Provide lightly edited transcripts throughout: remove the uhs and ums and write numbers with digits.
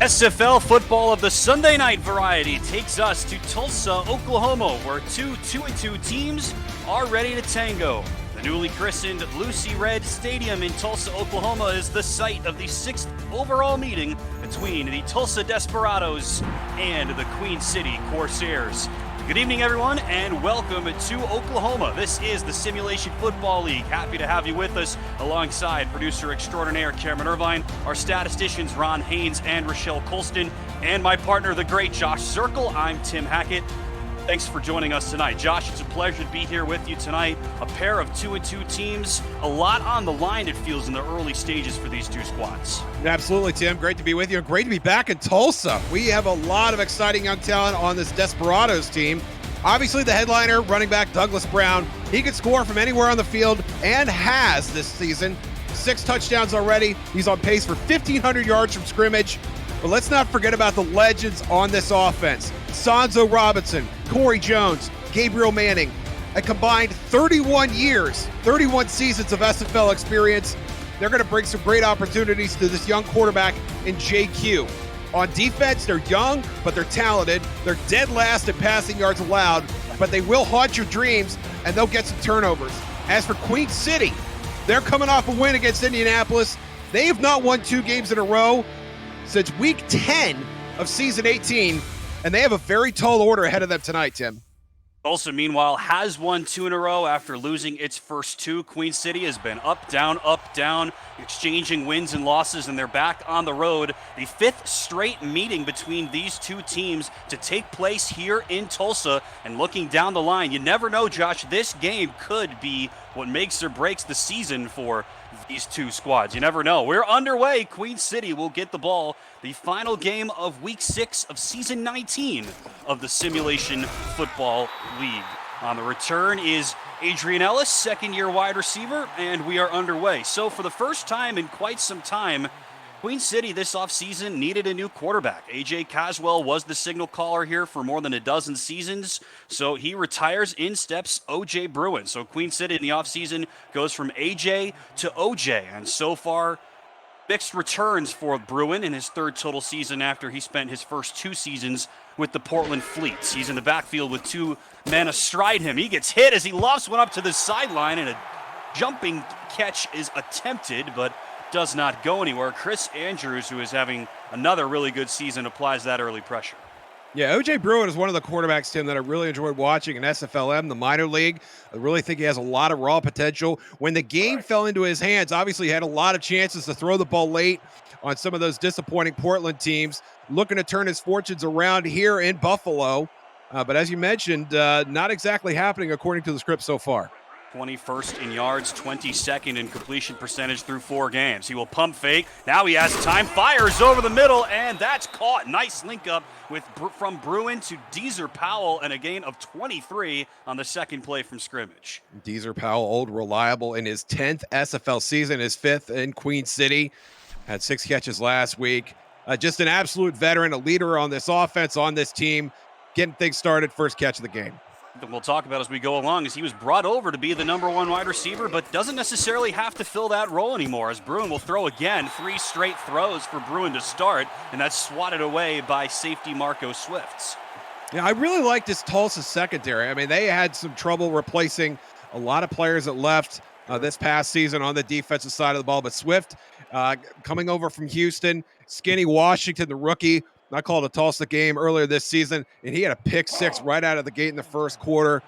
SFL football of the Sunday night variety takes us to Tulsa, Oklahoma, where two 2-2 teams are ready to tango. The newly christened Lucy Red Stadium in Tulsa, Oklahoma is the site of the 6th overall meeting between the Tulsa Desperados and the Queen City Corsairs. Good evening, everyone, and welcome to Oklahoma. This is the Simulation Football League. Happy to have you with us alongside producer extraordinaire Cameron Irvine, our statisticians Ron Haynes and Rochelle Colston, and my partner, the great Josh Zirkle. I'm Tim Hackett. Thanks for joining us tonight. Josh, it's a pleasure to be here with you tonight. A pair of 2-2 teams, a lot on the line, it feels, in the early stages for these two squads. Absolutely, Tim. Great to be with you. Great to be back in Tulsa. We have a lot of exciting young talent on this Desperados team. Obviously, the headliner, running back Douglas Brown, he could score from anywhere on the field and has this season. 6 touchdowns already. He's on pace for 1,500 yards from scrimmage. But let's not forget about the legends on this offense. Sonzo Robinson, Corey Jones, Gabriel Manning, a combined 31 years, 31 seasons of SFL experience. They're going to bring some great opportunities to this young quarterback in JQ. On defense, they're young, but they're talented. They're dead last in passing yards allowed, but they will haunt your dreams, and they'll get some turnovers. As for Queen City, they're coming off a win against Indianapolis. They have not won 2 games in a row since week 10 of season 18, and they have a very tall order ahead of them tonight, Tim. Tulsa, meanwhile, has won 2 in a row after losing its first 2. Queen City has been up, down, exchanging wins and losses, and they're back on the road. The 5th straight meeting between these two teams to take place here in Tulsa. And looking down the line, you never know, Josh, this game could be what makes or breaks the season for these two squads. You never know. We're underway. Queen City will get the ball. The final game of week 6 of season 19 of the Simulation Football League. On the return is Adrian Ellis, second-year wide receiver, and we are underway. So for the first time in quite some time, Queen City this offseason needed a new quarterback. A.J. Caswell was the signal caller here for more than a dozen seasons, so he retires. In steps O.J. Bruin. So Queen City in the offseason goes from A.J. to O.J., and so far, mixed returns for Bruin in his 3rd total season after he spent his first 2 seasons with the Portland Fleets. He's in the backfield with 2 men astride him. He gets hit as he lofts one up to the sideline, and a jumping catch is attempted, but does not go anywhere. Chris Andrews, who is having another really good season, applies that early pressure. Yeah, O.J. Bruin is one of the quarterbacks, Tim, that I really enjoyed watching in SFLM, the minor league. I really think he has a lot of raw potential. When the game fell into his hands, obviously he had a lot of chances to throw the ball late on some of those disappointing Portland teams, looking to turn his fortunes around here in Buffalo. But as you mentioned, not exactly happening according to the script so far. 21st in yards, 22nd in completion percentage through 4 games. He will pump fake. Now he has time, fires over the middle, and that's caught. Nice link up from Bruin to Deezer Powell, and a gain of 23 on the second play from scrimmage. Deezer Powell, old reliable in his 10th SFL season, his 5th in Queen City. Had 6 catches last week. Just an absolute veteran, a leader on this offense, on this team, getting things started, first catch of the game. We'll talk about as we go along, as he was brought over to be the number 1 wide receiver, but doesn't necessarily have to fill that role anymore, as Bruin will throw again. 3 straight throws for Bruin to start, and that's swatted away by safety Marco Swifts. Yeah, I really like this Tulsa secondary. I mean, they had some trouble replacing a lot of players that left this past season on the defensive side of the ball, but Swift coming over from Houston, Skinny Washington, the rookie, I called a Tulsa game earlier this season, and he had a pick 6 right out of the gate in the first quarter.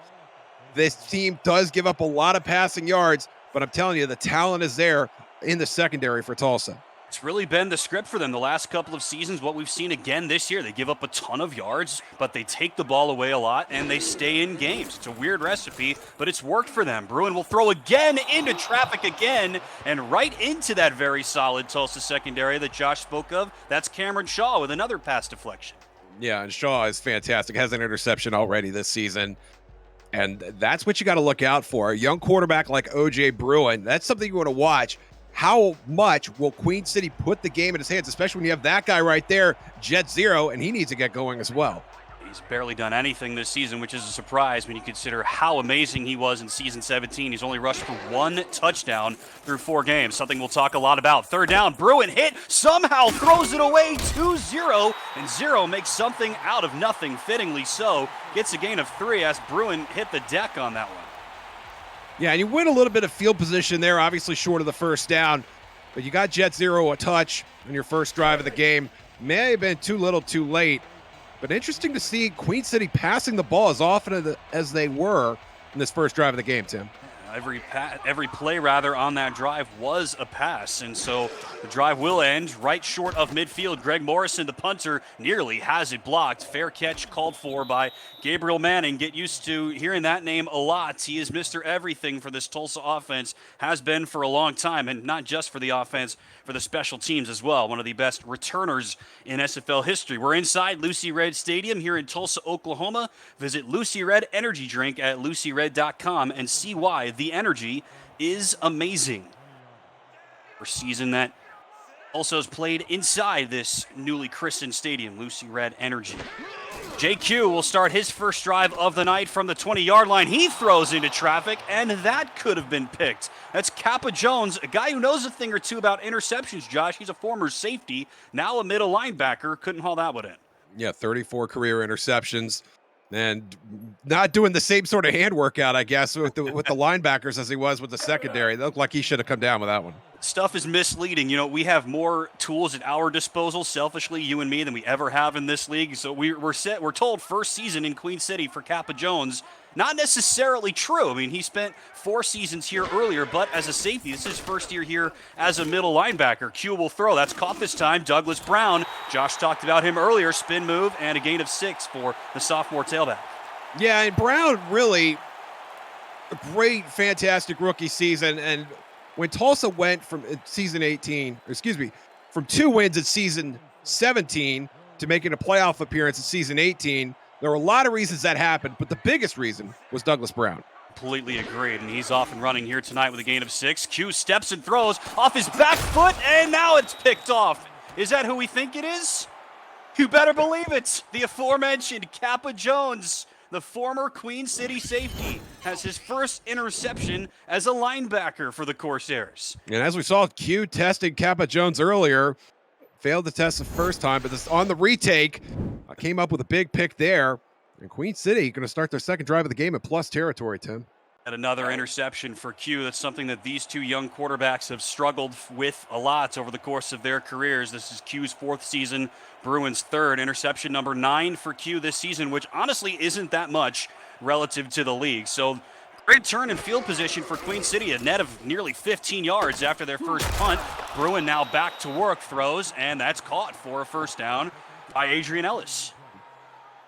This team does give up a lot of passing yards, but I'm telling you, the talent is there in the secondary for Tulsa. It's really been the script for them the last couple of seasons. What we've seen again this year, they give up a ton of yards, but they take the ball away a lot, and they stay in games. It's a weird recipe, but it's worked for them. Bruin will throw again into traffic again, and right into that very solid Tulsa secondary that Josh spoke of. That's Cameron Shaw with another pass deflection. Yeah, and Shaw is fantastic. Has an interception already this season, and that's what you got to look out for. A young quarterback like O.J. Bruin, that's something you want to watch. How much will Queen City put the game in his hands, especially when you have that guy right there, Jet Zero, and he needs to get going as well. He's barely done anything this season, which is a surprise when you consider how amazing he was in season 17. He's only rushed for 1 touchdown through 4 games, something we'll talk a lot about. Third down, Bruin hit, somehow throws it away 2-0, and 0 makes something out of nothing, fittingly so. Gets a gain of 3 as Bruin hit the deck on that one. Yeah, and you win a little bit of field position there, obviously short of the first down, but you got Jet 0 a touch on your first drive of the game. May have been too little too late. But interesting to see Queen City passing the ball as often as they were in this first drive of the game, Tim. Every play on that drive was a pass, and so the drive will end right short of midfield. Greg Morrison, the punter, nearly has it blocked. Fair catch called for by Gabriel Manning. Get used to hearing that name a lot. He is Mr. Everything for this Tulsa offense, has been for a long time, and not just for the offense, for the special teams as well. One of the best returners in SFL history. We're inside Lucy Red Stadium here in Tulsa, Oklahoma. Visit Lucy Red Energy Drink at lucyred.com and see why the energy is amazing. First season that also has played inside this newly christened stadium, Lucy Red Energy. JQ will start his first drive of the night from the 20-yard line. He throws into traffic, and that could have been picked. That's Kappa Jones, a guy who knows a thing or two about interceptions, Josh. He's a former safety, now a middle linebacker. Couldn't haul that one in. Yeah, 34 career interceptions. And not doing the same sort of hand workout, I guess, with the linebackers as he was with the secondary. It looked like he should have come down with that one. Stuff is misleading. You know, we have more tools at our disposal, selfishly, you and me, than we ever have in this league. So we're told first season in Queen City for Kappa Jones. Not necessarily true. I mean, he spent 4 seasons here earlier, but as a safety, this is his first year here as a middle linebacker. Q will throw. That's caught this time. Douglas Brown. Josh talked about him earlier. Spin move and a gain of 6 for the sophomore tailback. Yeah, and Brown really a great, fantastic rookie season. And when Tulsa went from from 2 wins in season 17 to making a playoff appearance in season 18, there were a lot of reasons that happened, but the biggest reason was Douglas Brown. Completely agreed, and he's off and running here tonight with a gain of 6. Q steps and throws off his back foot, and now it's picked off. Is that who we think it is? You better believe it. The aforementioned Kappa Jones, the former Queen City safety, has his first interception as a linebacker for the Corsairs. And as we saw, Q testing Kappa Jones earlier, failed the test the first time, but this on the retake, came up with a big pick there. And Queen City going to start their second drive of the game at plus territory, Tim. And another interception for Q. That's something that these 2 young quarterbacks have struggled with a lot over the course of their careers. This is Q's 4th season, Bruins 3rd. Interception number 9 for Q this season, which honestly isn't that much relative to the league. So great turn in field position for Queen City, a net of nearly 15 yards after their first punt. Bruin now back to work, throws, and that's caught for a first down by Adrian Ellis.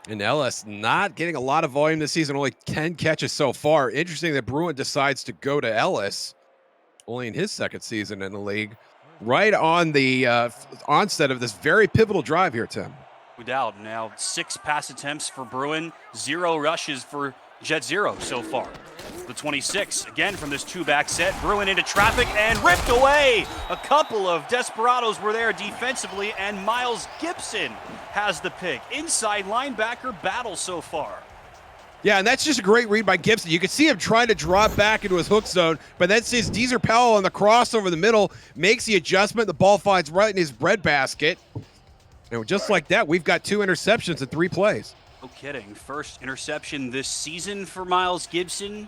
And Ellis not getting a lot of volume this season, only 10 catches so far. Interesting that Bruin decides to go to Ellis, only in his 2nd season in the league, right on the onset of this very pivotal drive here, Tim. No doubt. Now 6 pass attempts for Bruin, 0 rushes for Jet 0 so far. The 26, again from this 2-back set. Bruin into traffic and ripped away. A couple of desperados were there defensively, and Miles Gibson has the pick. Inside linebacker battle so far. Yeah, and that's just a great read by Gibson. You can see him trying to drop back into his hook zone, but then sees Deezer Powell on the crossover in the middle, makes the adjustment. The ball finds right in his breadbasket. And just like that, we've got 2 interceptions in 3 plays. No kidding. First interception this season for Miles Gibson.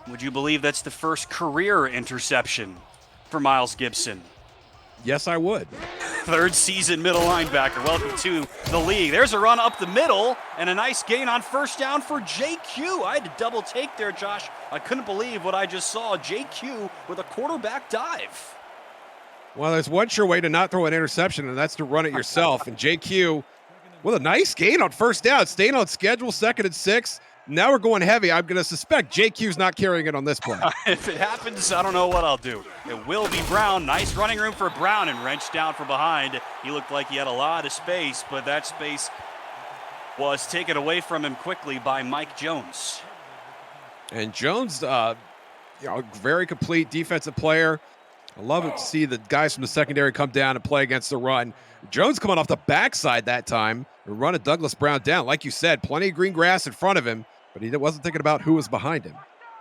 Would you believe that's the first career interception for Miles Gibson? Yes, I would. 3rd season middle linebacker. Welcome to the league. There's a run up the middle and a nice gain on first down for JQ. I had to double take there, Josh. I couldn't believe what I just saw. JQ with a quarterback dive. Well, there's one sure way to not throw an interception, and that's to run it yourself. And JQ with a nice gain on first down, staying on schedule, 2nd and 6. Now we're going heavy. I'm going to suspect JQ's not carrying it on this play. If it happens, I don't know what I'll do. It will be Brown. Nice running room for Brown and wrenched down from behind. He looked like he had a lot of space, but that space was taken away from him quickly by Mike Jones. And Jones, very complete defensive player. I love it to see the guys from the secondary come down and play against the run. Jones coming off the backside that time, running Douglas Brown down. Like you said, plenty of green grass in front of him, but he wasn't thinking about who was behind him.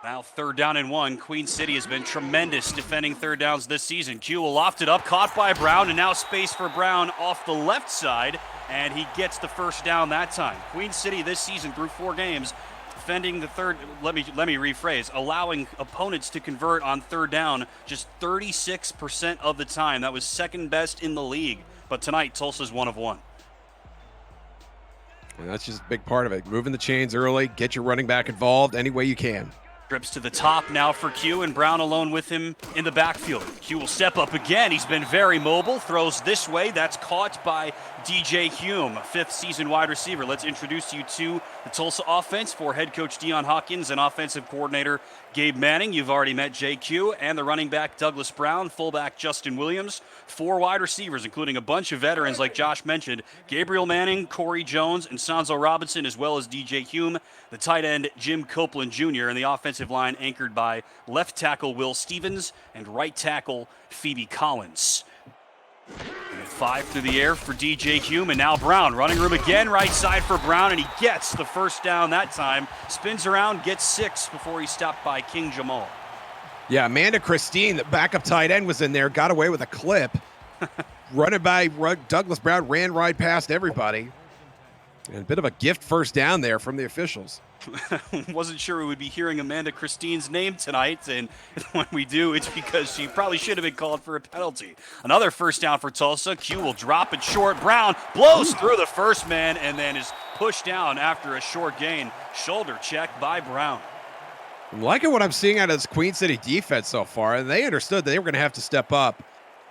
Now 3rd down and 1. Queen City has been tremendous defending 3rd downs this season. Q will loft it up, caught by Brown, and now space for Brown off the left side, and he gets the 1st down that time. Queen City this season through 4 games defending the third, let me rephrase, allowing opponents to convert on 3rd down just 36% of the time. That was 2nd best in the league. But tonight, Tulsa's 1 of 1. And that's just a big part of it. Moving the chains early, get your running back involved any way you can. Trips to the top now for Q, and Brown alone with him in the backfield. Q will step up again. He's been very mobile. Throws this way. That's caught by DJ Hume, 5th season wide receiver. Let's introduce you to the Tulsa offense for head coach Dion Hawkins and offensive coordinator Gabe Manning. You've already met JQ, and the running back Douglas Brown, fullback Justin Williams, 4 wide receivers, including a bunch of veterans like Josh mentioned, Gabriel Manning, Corey Jones, and Sanzo Robinson, as well as DJ Hume, the tight end Jim Copeland Jr., and the offensive line anchored by left tackle Will Stevens and right tackle Phoebe Collins. And 5 through the air for DJ Hume, and now Brown. Running room again, right side for Brown, and he gets the 1st down that time. Spins around, gets 6 before he's stopped by King Jamal. Yeah, Amanda Christine, the backup tight end, was in there, got away with a clip. Running by Douglas Brown, ran right past everybody. And a bit of a gift 1st down there from the officials. Wasn't sure we would be hearing Amanda Christine's name tonight, and when we do, it's because she probably should have been called for a penalty. Another 1st down for Tulsa. Q will drop it short. Brown blows through the 1st man and then is pushed down after a short gain. Shoulder check by Brown. I'm liking what I'm seeing out of this Queen City defense so far, and they understood they were going to have to step up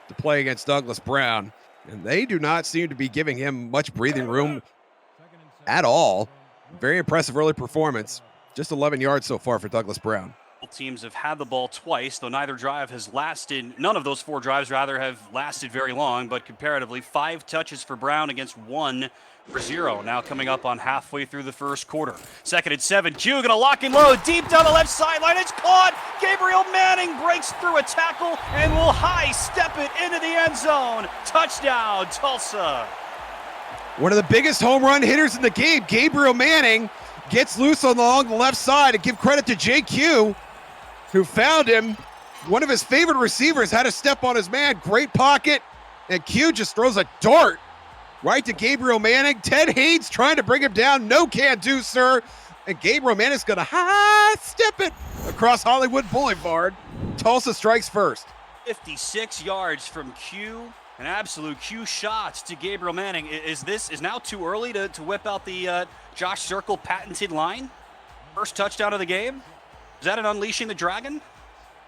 to play against Douglas Brown, and they do not seem to be giving him much breathing room at all. Very impressive early performance. Just 11 yards so far for Douglas Brown. Both teams have had the ball twice, though neither drive has lasted. None of those 4 drives, rather, have lasted very long, but comparatively, 5 touches for Brown against 1 for 0. Now coming up on halfway through the 1st quarter. 2nd and 7. Q going to lock and load deep down the left sideline. It's caught. Gabriel Manning breaks through a tackle and will high step it into the end zone. Touchdown, Tulsa. One of the biggest home run hitters in the game, Gabriel Manning, gets loose along the left side, and give credit to JQ, who found him. One of his favorite receivers had to step on his man. Great pocket, and Q just throws a dart right to Gabriel Manning. Ted Haynes trying to bring him down. No can do, sir. And Gabriel Manning's going to high step it across Hollywood Boulevard. Tulsa strikes first. 56 yards from Q. An absolute Q shot to Gabriel Manning. Is now too early to whip out the Josh Circle patented line? 1st touchdown of the game? Is that an Unleashing the Dragon?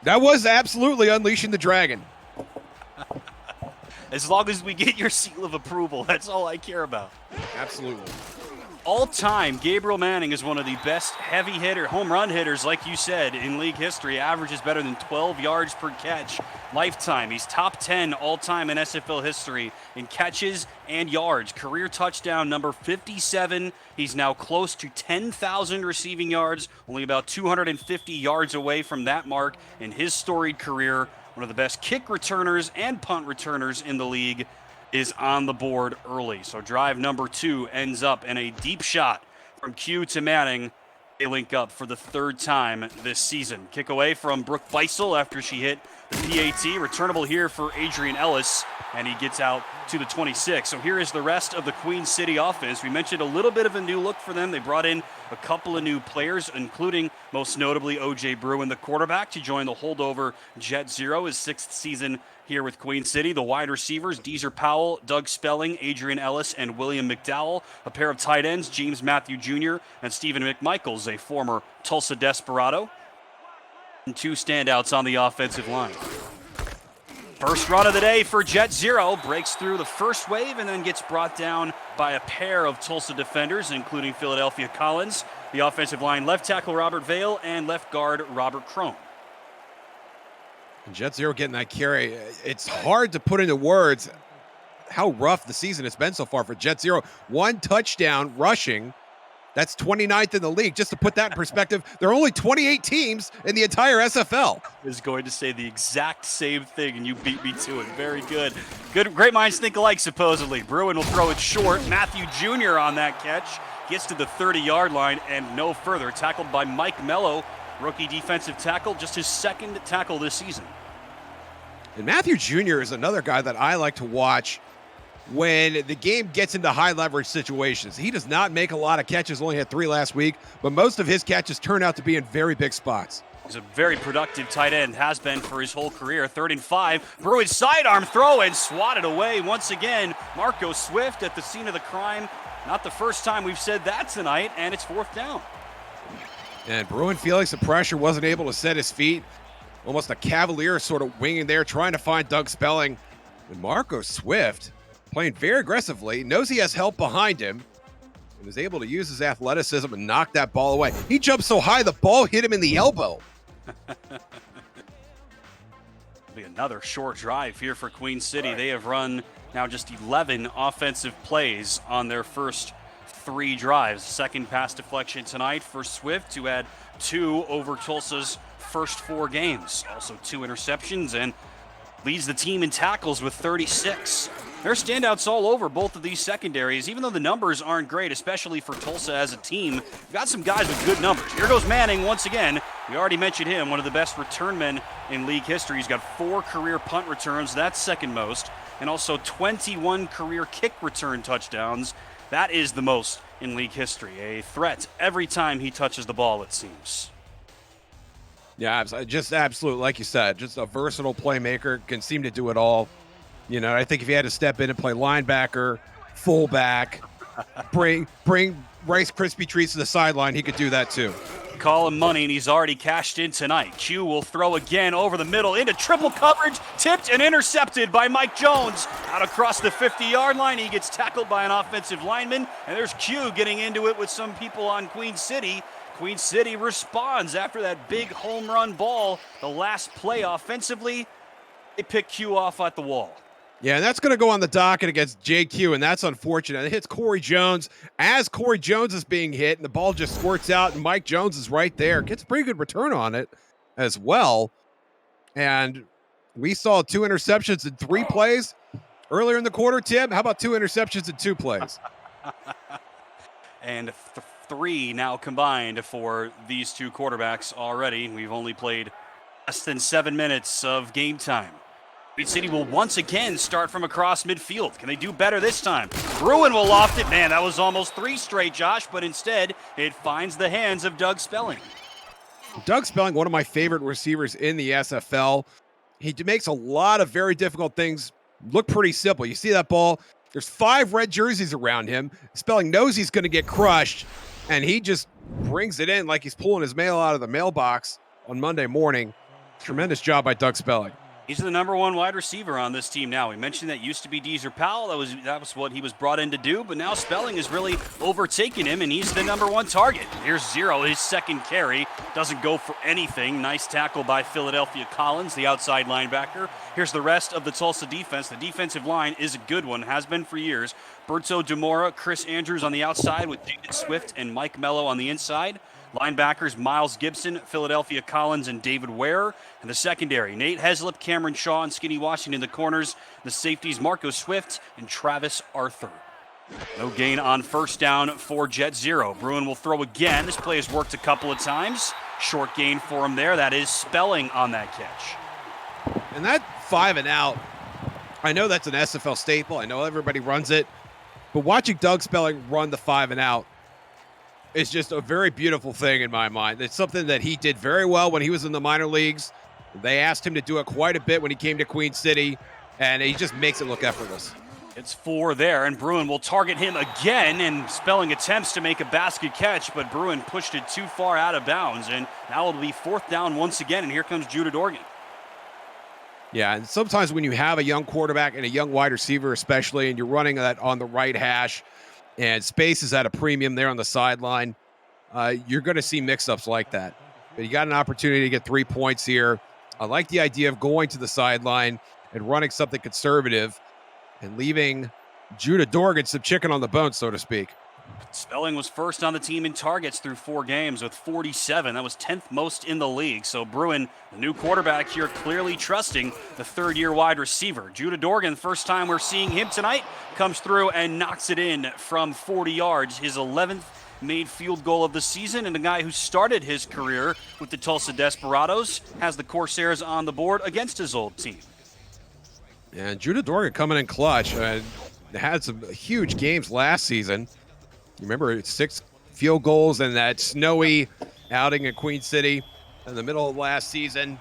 That was absolutely Unleashing the Dragon. As long as we get your seal of approval, that's all I care about. Absolutely. All-time, Gabriel Manning is one of the best heavy hitter, home run hitters, like you said, in league history. Averages better than 12 yards per catch lifetime. He's top 10 all-time in SFL history in catches and yards. Career touchdown number 57. He's now close to 10,000 receiving yards, only about 250 yards away from that mark in his storied career. One of the best kick returners and punt returners in the league is on the board early. So drive number 2 ends up in a deep shot from Q to Manning. They link up for the 3rd time this season. Kick away from Brooke Beisel after she hit the PAT. Returnable here for Adrian Ellis, and he gets out to the 26. So here is the rest of the Queen City offense. We mentioned a little bit of a new look for them. They brought in a couple of new players, including most notably OJ Bruin, the quarterback, to join the holdover Jet Zero, his 6th season here with Queen City. The wide receivers, Deezer Powell, Doug Spelling, Adrian Ellis, and William McDowell. A pair of tight ends, James Matthew Jr. and Stephen McMichaels, a former Tulsa Desperado. And 2 standouts on the offensive line. First run of the day for Jet Zero. Breaks through the first wave and then gets brought down by a pair of Tulsa defenders, including Philadelphia Collins. The offensive line, left tackle Robert Vale and left guard Robert Crone. And Jet Zero getting that carry. It's hard to put into words how rough the season has been so far for Jet Zero. 1 touchdown rushing That's 29th in the league. Just to put that in perspective, there are only 28 teams in the entire SFL. Is going to say the exact same thing, and you beat me to it. Very good. Great minds think alike, supposedly. Bruin will throw it short. Matthew Jr. on that catch. Gets to the 30-yard line and no further. Tackled by Mike Mello, rookie defensive tackle, just his second tackle this season. And Matthew Jr. is another guy that I like to watch when the game gets into high leverage situations. He does not make a lot of catches, only had 3 last week, but most of his catches turn out to be in very big spots. He's a very productive tight end, has been for his whole career. 3rd and 5. Bruin sidearm throw and swatted away once again. Marco Swift at the scene of the crime. Not the first time we've said that tonight, and it's 4th down. And Bruin feeling some pressure, wasn't able to set his feet. Almost a cavalier sort of winging there, trying to find Doug Spelling. And Marco Swift, playing very aggressively, knows he has help behind him, and is able to use his athleticism and knock that ball away. He jumped so high, the ball hit him in the elbow. Be another short drive here for Queen City. They have run now just 11 offensive plays on their first 3 drives. Second pass deflection tonight for Swift, who had 2 over Tulsa's first 4 games. Also 2 interceptions and leads the team in tackles with 36. There are standouts all over both of these secondaries, even though the numbers aren't great, especially for Tulsa as a team. We've got some guys with good numbers. Here goes Manning once again. We already mentioned him, one of the best return men in league history. He's got 4 career punt returns, that's second most, and also 21 career kick return touchdowns. That is the most in league history. A threat every time he touches the ball, it seems. Yeah, just absolute, like you said, just a versatile playmaker, can seem to do it all. You know, I think if he had to step in and play linebacker, fullback, bring Rice Krispie treats to the sideline, he could do that too. Call him money, and he's already cashed in tonight. Q will throw again over the middle into triple coverage, tipped and intercepted by Mike Jones. Out across the 50-yard line, he gets tackled by an offensive lineman, and there's Q getting into it with some people on Queen City. Queen City responds after that big home run ball. The last play offensively, they pick Q off at the wall. Yeah, and that's going to go on the docket against JQ, and that's unfortunate. It hits Corey Jones as Corey Jones is being hit, and the ball just squirts out, and Mike Jones is right there. Gets a pretty good return on it as well. And we saw 2 interceptions in 3 plays earlier in the quarter, Tim. How about 2 interceptions in 2 plays? And 3 now combined for these 2 quarterbacks already. We've only played less than 7 minutes of game time. Queen City will once again start from across midfield. Can they do better this time? Bruin will loft it. Man, that was almost 3 straight, Josh, but instead it finds the hands of Doug Spelling. Doug Spelling, one of my favorite receivers in the SFL. He makes a lot of very difficult things look pretty simple. You see that ball? There's 5 red jerseys around him. Spelling knows he's going to get crushed, and he just brings it in like he's pulling his mail out of the mailbox on Monday morning. Tremendous job by Doug Spelling. He's the number 1 wide receiver on this team now. We mentioned that used to be Deezer Powell. That was what he was brought in to do, but now Spelling has really overtaken him, and he's the number 1 target. Here's Zero, his second carry. Doesn't go for anything. Nice tackle by Philadelphia Collins, the outside linebacker. Here's the rest of the Tulsa defense. The defensive line is a good one, has been for years. Berto Demora, Chris Andrews on the outside with David Swift and Mike Mello on the inside. Linebackers Miles Gibson, Philadelphia Collins, and David Ware. And the secondary, Nate Heslip, Cameron Shaw, and Skinny Washington. The corners, the safeties, Marco Swift and Travis Arthur. No gain on first down for Jet Zero. Bruin will throw again. This play has worked a couple of times. Short gain for him there. That is Spelling on that catch. And that 5 and out, I know that's an SFL staple. I know everybody runs it. But watching Doug Spelling run the 5 and out, it's just a very beautiful thing in my mind. It's something that he did very well when he was in the minor leagues. They asked him to do it quite a bit when he came to Queen City, and he just makes it look effortless. It's 4 there, and Bruin will target him again, and Spelling attempts to make a basket catch, but Bruin pushed it too far out of bounds, and now it'll be 4th down once again, and here comes Judah Dorgan. Yeah, and sometimes when you have a young quarterback and a young wide receiver especially, and you're running that on the right hash, and space is at a premium there on the sideline, you're going to see mix-ups like that. But you got an opportunity to get 3 points here. I like the idea of going to the sideline and running something conservative and leaving Judah Dorgan some chicken on the bone, so to speak. Spelling was first on the team in targets through 4 games with 47. That was 10th most in the league. So Bruin, the new quarterback here, clearly trusting the third-year wide receiver. Judah Dorgan, first time we're seeing him tonight, comes through and knocks it in from 40 yards. His 11th made field goal of the season, and a guy who started his career with the Tulsa Desperados has the Corsairs on the board against his old team. And Judah Dorgan coming in clutch. Had some huge games last season. You remember 6 field goals in that snowy outing in Queen City in the middle of last season.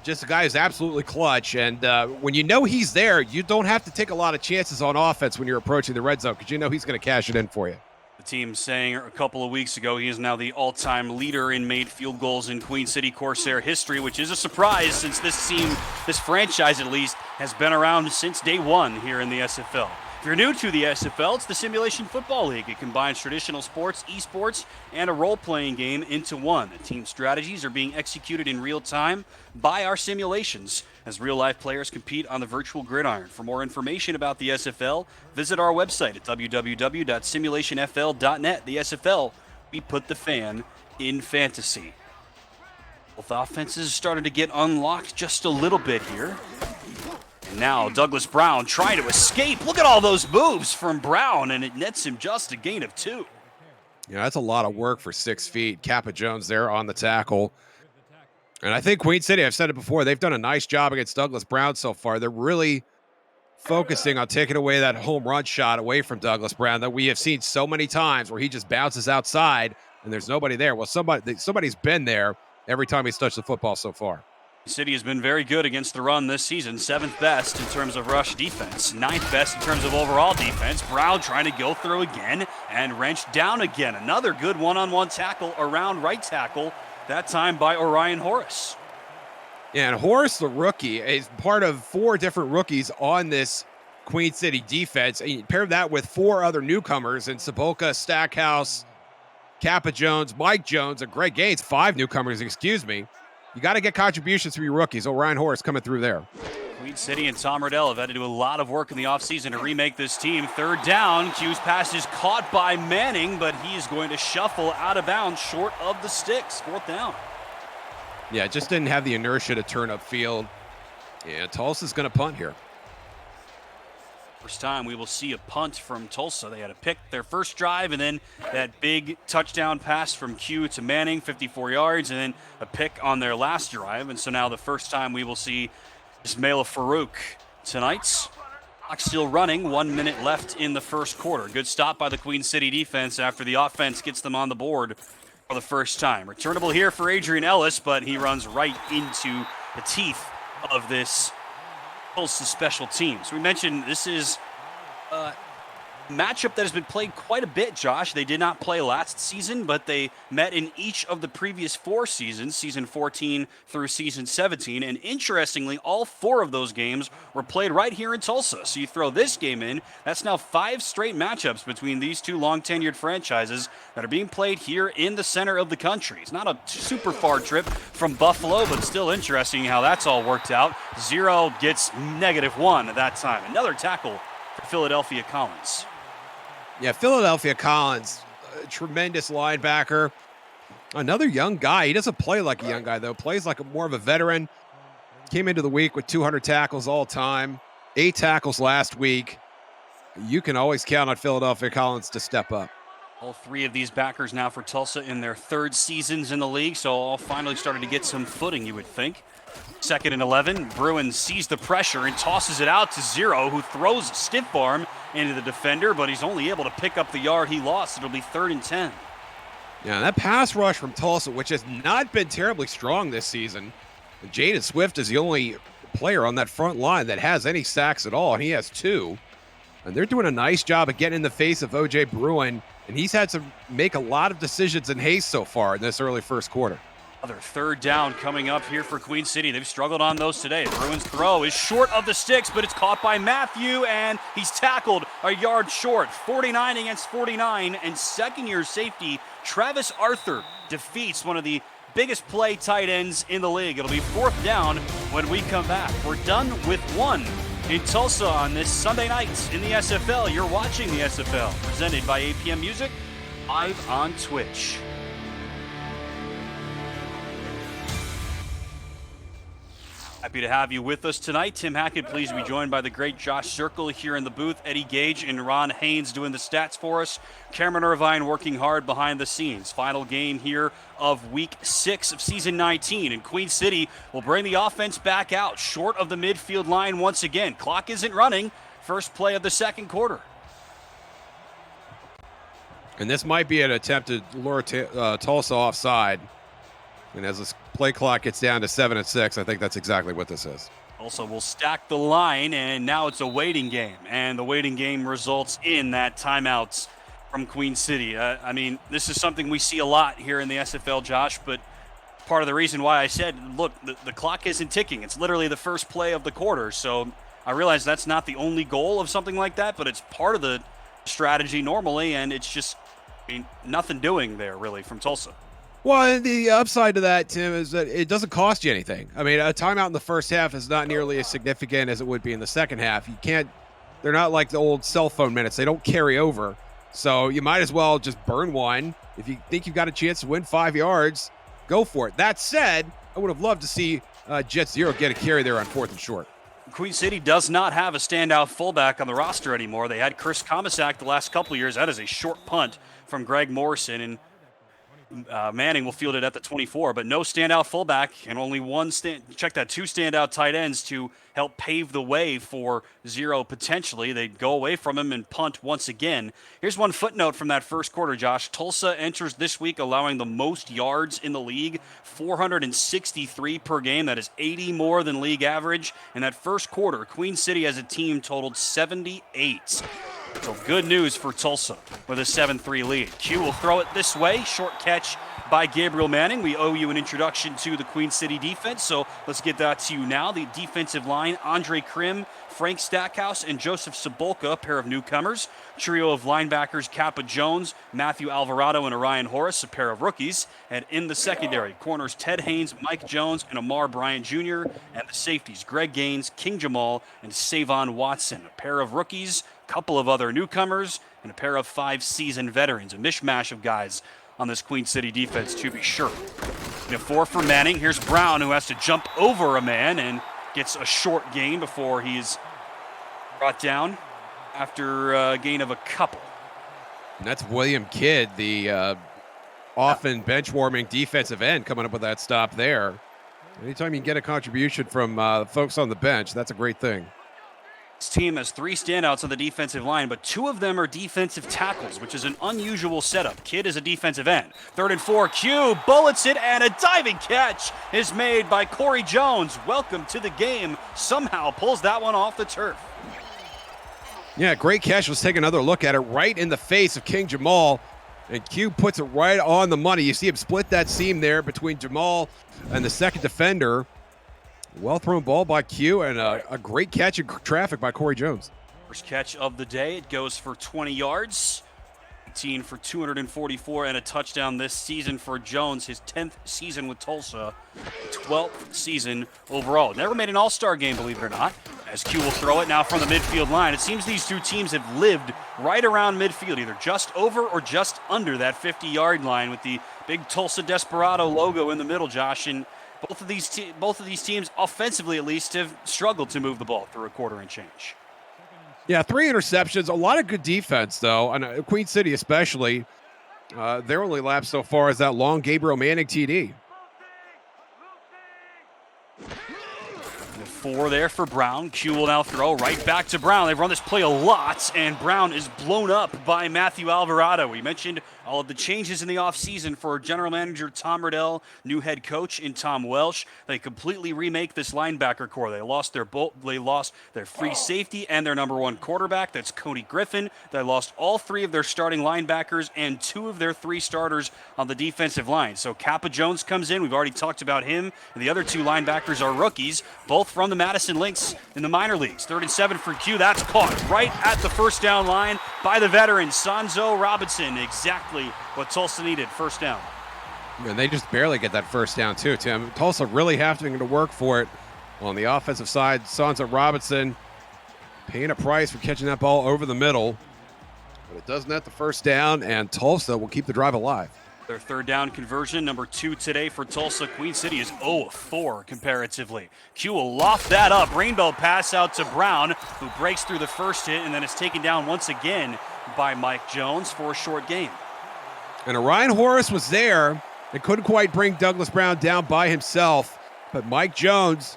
Just a guy who's absolutely clutch. And when you know he's there, you don't have to take a lot of chances on offense when you're approaching the red zone because you know he's going to cash it in for you. The team saying a couple of weeks ago he is now the all-time leader in made field goals in Queen City Corsair history, which is a surprise since this franchise at least, has been around since day one here in the SFL. If you're new to the SFL, it's the Simulation Football League. It combines traditional sports, esports, and a role-playing game into one. The team strategies are being executed in real time by our simulations as real-life players compete on the virtual gridiron. For more information about the SFL, visit our website at www.simulationfl.net. The SFL, we put the fan in fantasy. Both offenses started to get unlocked just a little bit here. And now Douglas Brown trying to escape. Look at all those moves from Brown, and it nets him just a gain of 2. Yeah, that's a lot of work for 6 feet. Kappa Jones there on the tackle. And I think Queen City, I've said it before, they've done a nice job against Douglas Brown so far. They're really focusing on taking away that home run shot away from Douglas Brown that we have seen so many times where he just bounces outside and there's nobody there. Well, somebody's been there every time he's touched the football so far. City has been very good against the run this season. 7th best in terms of rush defense. 9th best in terms of overall defense. Brown trying to go through again and wrenched down again. Another good one-on-one tackle around right tackle, that time by Orion Horace. Yeah, and Horace, the rookie, is part of 4 different rookies on this Queen City defense. And you pair that with 4 other newcomers in Saboka, Stackhouse, Kappa Jones, Mike Jones, and Greg Gaines. 5 newcomers, excuse me. You got to get contributions from your rookies. Orion Horace coming through there. Queen City and Tom Riddell have had to do a lot of work in the offseason to remake this team. 3rd down, Q's pass is caught by Manning, but he is going to shuffle out of bounds short of the sticks. 4th down. Yeah, just didn't have the inertia to turn upfield. Yeah, Tulsa's going to punt here. First time we will see a punt from Tulsa. They had a pick their first drive, and then that big touchdown pass from Q to Manning, 54 yards, and then a pick on their last drive. And so now the first time we will see Ismail Farouk tonight. Clock still running, 1 minute left in the first quarter. Good stop by the Queen City defense after the offense gets them on the board for the first time. Returnable here for Adrian Ellis, but he runs right into the teeth of this Tulsa special teams. We mentioned this is a matchup that has been played quite a bit, Josh. They did not play last season, but they met in each of the previous 4 seasons, season 14 through season 17. And interestingly, all 4 of those games were played right here in Tulsa. So you throw this game in, that's now 5 straight matchups between these 2 long-tenured franchises that are being played here in the center of the country. It's not a super far trip from Buffalo, but still interesting how that's all worked out. 0 gets -1 at that time. Another tackle for Philadelphia Collins. Yeah, Philadelphia Collins, a tremendous linebacker. Another young guy. He doesn't play like a young guy, though. Plays like more of a veteran. Came into the week with 200 tackles all time. 8 tackles last week. You can always count on Philadelphia Collins to step up. All 3 of these backers now for Tulsa in their 3rd seasons in the league, so all finally started to get some footing, you would think. 2nd and 11, Bruin sees the pressure and tosses it out to 0, who throws a stiff arm into the defender, but he's only able to pick up the yard he lost. It'll be 3rd and 10. Yeah, that pass rush from Tulsa, which has not been terribly strong this season. Jaden Swift is the only player on that front line that has any sacks at all, and he has 2. And they're doing a nice job of getting in the face of O.J. Bruin, and he's had to make a lot of decisions in haste so far in this early first quarter. Another 3rd down coming up here for Queen City. They've struggled on those today. Bruin's throw is short of the sticks, but it's caught by Matthew, and he's tackled a yard short. 49 against 49, and second-year safety Travis Arthur defeats one of the biggest play tight ends in the league. It'll be 4th down when we come back. We're done with 1 in Tulsa on this Sunday night in the SFL. You're watching the SFL, presented by APM Music, live on Twitch. Happy to have you with us tonight. Tim Hackett, pleased to be joined by the great Josh Circle here in the booth. Eddie Gage and Ron Haynes doing the stats for us. Cameron Irvine working hard behind the scenes. Final game here of week 6 of season 19. And Queen City will bring the offense back out, short of the midfield line once again. Clock isn't running. First play of the second quarter. And this might be an attempt to lure Tulsa offside. And as this play clock gets down to 7 and 6, I think that's exactly what this is. Also, we'll stack the line, and now it's a waiting game. And the waiting game results in that timeouts from Queen City. I mean, this is something we see a lot here in the SFL, Josh, but part of the reason why I said, look, the clock isn't ticking. It's literally the first play of the quarter. So I realize that's not the only goal of something like that, but it's part of the strategy normally, and it's just nothing doing there, really, from Tulsa. Well, and the upside to that, Tim, is that it doesn't cost you anything. I mean, a timeout in the first half is not nearly as significant as it would be in the second half. They're not like the old cell phone minutes. They don't carry over. So you might as well just burn one. If you think you've got a chance to win 5 yards, go for it. That said, I would have loved to see Jet Zero get a carry there on 4th and short. Queen City does not have a standout fullback on the roster anymore. They had Chris Komisak the last couple of years. That is a short punt from Greg Morrison, and Manning will field it at the 24, but no standout fullback and only two standout tight ends to help pave the way for Zero potentially. They'd go away from him and punt once again. Here's one footnote from that first quarter, Josh. Tulsa enters this week allowing the most yards in the league, 463 per game. That is 80 more than league average. In that first quarter, Queen City as a team totaled 78. So good news for Tulsa with a 7-3 lead. Q will throw it this way. Short catch by Gabriel Manning. We owe you an introduction to the Queen City defense, so let's get that to you now. The defensive line, Andre Krim, Frank Stackhouse, and Joseph Sabolka, a pair of newcomers. Trio of linebackers, Kappa Jones, Matthew Alvarado, and Orion Horace, a pair of rookies. And in the secondary, corners Ted Haynes, Mike Jones, and Amar Bryant Jr., and the safeties, Greg Gaines, King Jamal, and Savon Watson, a pair of rookies, couple of other newcomers, and a pair of 5-seasoned veterans. A mishmash of guys on this Queen City defense, to be sure. And a 4 for Manning. Here's Brown, who has to jump over a man and gets a short gain before he's brought down after a gain of a couple. And that's William Kidd, the often bench-warming defensive end, coming up with that stop there. Anytime you can get a contribution from folks on the bench, that's a great thing. This team has 3 standouts on the defensive line, but 2 of them are defensive tackles, which is an unusual setup. Kidd is a defensive end. 3rd and 4, Q bullets it, and a diving catch is made by Corey Jones. Welcome to the game. Somehow pulls that one off the turf. Yeah, great catch. Let's take another look at it right in the face of King Jamal, and Q puts it right on the money. You see him split that seam there between Jamal and the second defender. Well-thrown ball by Q, and a great catch in traffic by Corey Jones. First catch of the day. It goes for 20 yards. 18 for 244 and a touchdown this season for Jones. His 10th season with Tulsa, 12th season overall. Never made an all-star game, believe it or not, as Q will throw it now from the midfield line. It seems these two teams have lived right around midfield, either just over or just under that 50-yard line with the big Tulsa Desperado logo in the middle, Josh. And both of these teams, offensively at least, have struggled to move the ball through a quarter and change. Yeah, 3 interceptions, a lot of good defense, though. And Queen City especially, their only lap so far is that long Gabriel Manning TD. 4 there for Brown. Q will now throw right back to Brown. They've run this play a lot, and Brown is blown up by Matthew Alvarado. We mentioned all of the changes in the offseason for general manager Tom Riddell, new head coach in Tom Welsh. They completely remake this linebacker core. They lost their free safety and their number 1 quarterback. That's Cody Griffin. They lost all 3 of their starting linebackers and 2 of their 3 starters on the defensive line. So Kappa Jones comes in. We've already talked about him. And the other 2 linebackers are rookies, both from the Madison Lynx in the minor leagues. 3rd and 7 for Q. That's caught right at the first down line by the veteran, Sanzo Robinson. Exactly what Tulsa needed, first down. And they just barely get that first down, too, Tim. Tulsa really having to work for it on the offensive side. Sanzo Robinson paying a price for catching that ball over the middle. But it does net the first down, and Tulsa will keep the drive alive. Their third down conversion, number 2 today for Tulsa. Queen City is 0 of 4 comparatively. Q will loft that up. Rainbow pass out to Brown, who breaks through the first hit and then is taken down once again by Mike Jones for a short gain. And Orion Horace was there and couldn't quite bring Douglas Brown down by himself. But Mike Jones,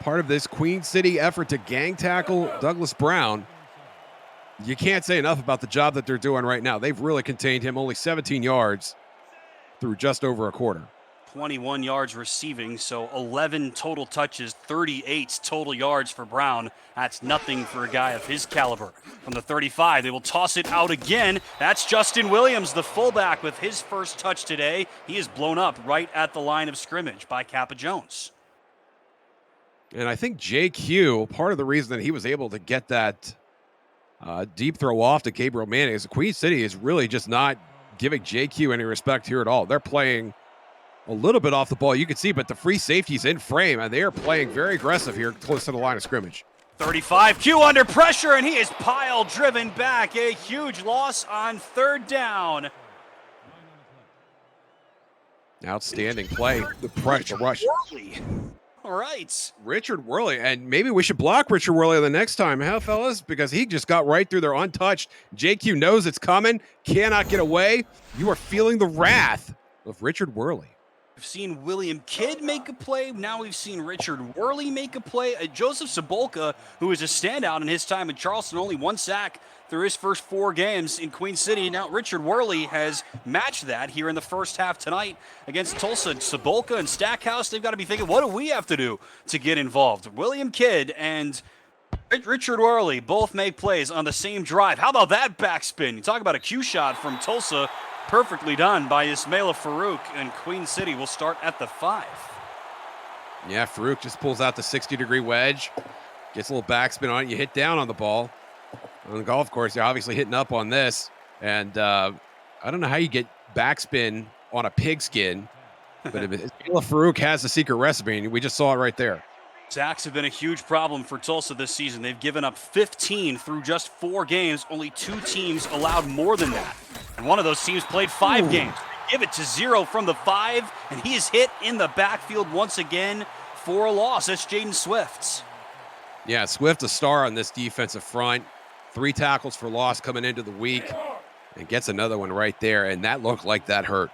part of this Queen City effort to gang tackle Douglas Brown, you can't say enough about the job that they're doing right now. They've really contained him, only 17 yards through just over a quarter. 21 yards receiving, so 11 total touches, 38 total yards for Brown. That's nothing for a guy of his caliber. From the 35, they will toss it out again. That's Justin Williams, the fullback, with his first touch today. He is blown up right at the line of scrimmage by Kappa Jones. And I think JQ, part of the reason that he was able to get that deep throw off to Gabriel Manning is Queen City is really just not giving JQ any respect here at all. They're playing a little bit off the ball, you can see, but the free safety's in frame, and they are playing very aggressive here close to the line of scrimmage. 35, Q under pressure, and he is pile driven back. A huge loss on third down. Outstanding play. The pressure rush. All right. Richard Worley, and maybe we should block Richard Worley the next time, huh, fellas? Because he just got right through there untouched. JQ knows it's coming, cannot get away. You are feeling the wrath of Richard Worley. We've seen William Kidd make a play. Now we've seen Richard Worley make a play. Joseph Sabolka, who is a standout in his time in Charleston, only 1 sack through his first 4 games in Queen City. Now Richard Worley has matched that here in the first half tonight against Tulsa. Sabolka and Stackhouse, they've got to be thinking, what do we have to do to get involved? William Kidd and Richard Worley both make plays on the same drive. How about that backspin? You talk about a cue shot from Tulsa. Perfectly done by Ismaila Farouk, and Queen City will start at the 5. Yeah, Farouk just pulls out the 60-degree wedge, gets a little backspin on it. You hit down on the ball. On the golf course, you're obviously hitting up on this, and I don't know how you get backspin on a pigskin, but Ismaila Farouk has the secret recipe, and we just saw it right there. Sacks have been a huge problem for Tulsa this season. They've given up 15 through just 4 games. Only 2 teams allowed more than that. And one of those teams played 5 games. They give it to 0 from the 5, and he is hit in the backfield once again for a loss. That's Jaden Swift. Yeah, Swift a star on this defensive front. 3 tackles for loss coming into the week, and gets another one right there, and that looked like that hurt.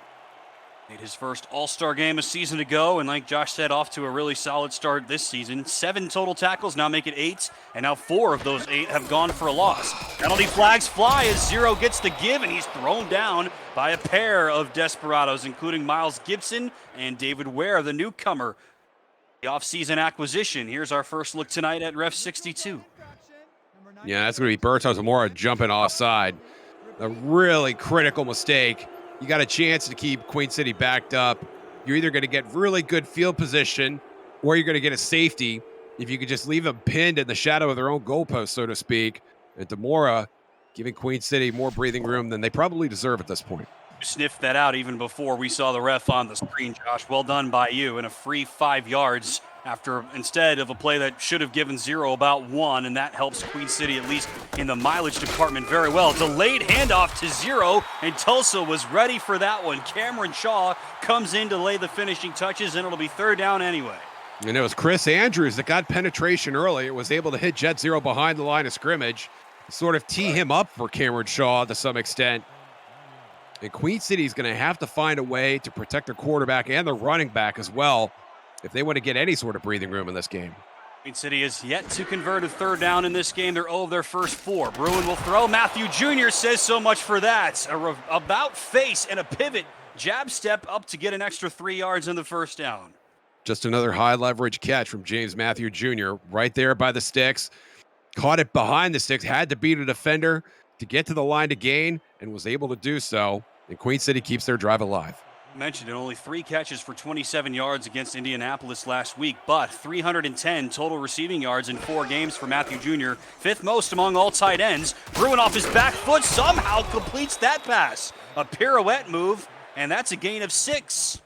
Made his first All-Star game a season ago, and like Josh said, off to a really solid start this season. 7 total tackles, now make it 8, and now 4 of those 8 have gone for a loss. Penalty flags fly as 0 gets the give, and he's thrown down by a pair of desperados, including Miles Gibson and David Ware, the newcomer. The offseason acquisition. Here's our first look tonight at Ref 62. Yeah, that's going to be Berto Zamora jumping offside. A really critical mistake. You got a chance to keep Queen City backed up. You're either going to get really good field position or you're going to get a safety if you could just leave them pinned in the shadow of their own goalpost, so to speak. And Demora giving Queen City more breathing room than they probably deserve at this point. Sniffed that out even before we saw the ref on the screen, Josh. Well done by you, and a free 5 yards after, instead of a play that should have given 0, about 1, and that helps Queen City, at least in the mileage department, very well. Delayed handoff to 0, and Tulsa was ready for that one. Cameron Shaw comes in to lay the finishing touches, and it'll be 3rd down anyway. And it was Chris Andrews that got penetration early. It was able to hit Jet 0 behind the line of scrimmage, sort of tee him up for Cameron Shaw to some extent. And Queen City is going to have to find a way to protect their quarterback and their running back as well if they want to get any sort of breathing room in this game. Queen City is yet to convert a 3rd down in this game. They're 0 of their first 4. Bruin will throw. Matthew Jr. says so much for that. About face and a pivot jab step up to get an extra 3 yards in the first down. Just another high leverage catch from James Matthew Jr. right there by the sticks. Caught it behind the sticks, had to beat a defender to get to the line to gain, and was able to do so. And Queen City keeps their drive alive. Mentioned it, only 3 catches for 27 yards against Indianapolis last week, but 310 total receiving yards in 4 games for Matthew Jr., 5th most among all tight ends. Bruin off his back foot somehow completes that pass. A pirouette move, and that's a gain of 6.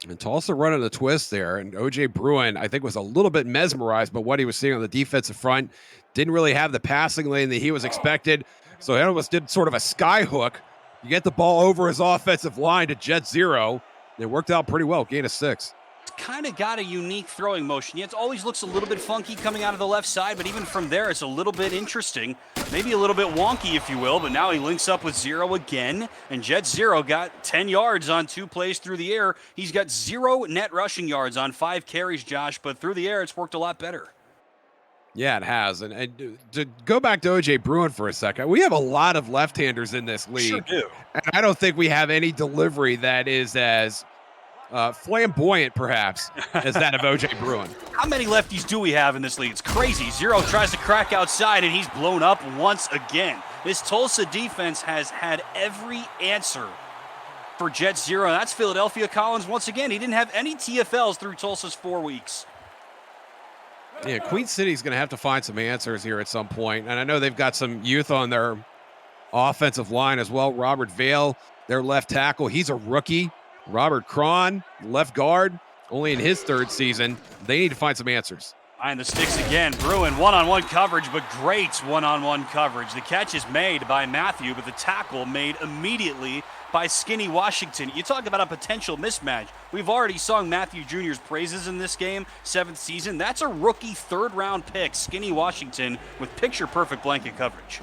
And Tulsa running the twist there, and O.J. Bruin, I think, was a little bit mesmerized by what he was seeing on the defensive front. Didn't really have the passing lane that he was expected. So he almost did sort of a sky hook. You get the ball over his offensive line to Jet Zero. It worked out pretty well. Gain of 6. Kind of got a unique throwing motion. It always looks a little bit funky coming out of the left side, but even from there, it's a little bit interesting. Maybe a little bit wonky, if you will, but now he links up with Zero again, and Jet Zero got 10 yards on 2 plays through the air. He's got 0 net rushing yards on 5 carries, Josh, but through the air, it's worked a lot better. Yeah, it has. And to go back to O.J. Bruin for a second, we have a lot of left-handers in this league. Sure do. And I don't think we have any delivery that is as flamboyant, perhaps, as that of O.J. Bruin. How many lefties do we have in this league? It's crazy. Zero tries to crack outside, and he's blown up once again. This Tulsa defense has had every answer for Jet Zero. That's Philadelphia Collins once again. He didn't have any TFLs through Tulsa's 4 weeks. Yeah, Queen City's going to have to find some answers here at some point. And I know they've got some youth on their offensive line as well. Robert Vale, their left tackle, he's a rookie. Robert Cron, left guard, only in his 3rd season. They need to find some answers. Behind the sticks again. Bruin one-on-one coverage, but great one-on-one coverage. The catch is made by Matthew, but the tackle made immediately by Skinny Washington. You talk about a potential mismatch. We've already sung Matthew Jr.'s praises in this game, 7th season. That's a rookie 3rd-round pick, Skinny Washington, with picture-perfect blanket coverage.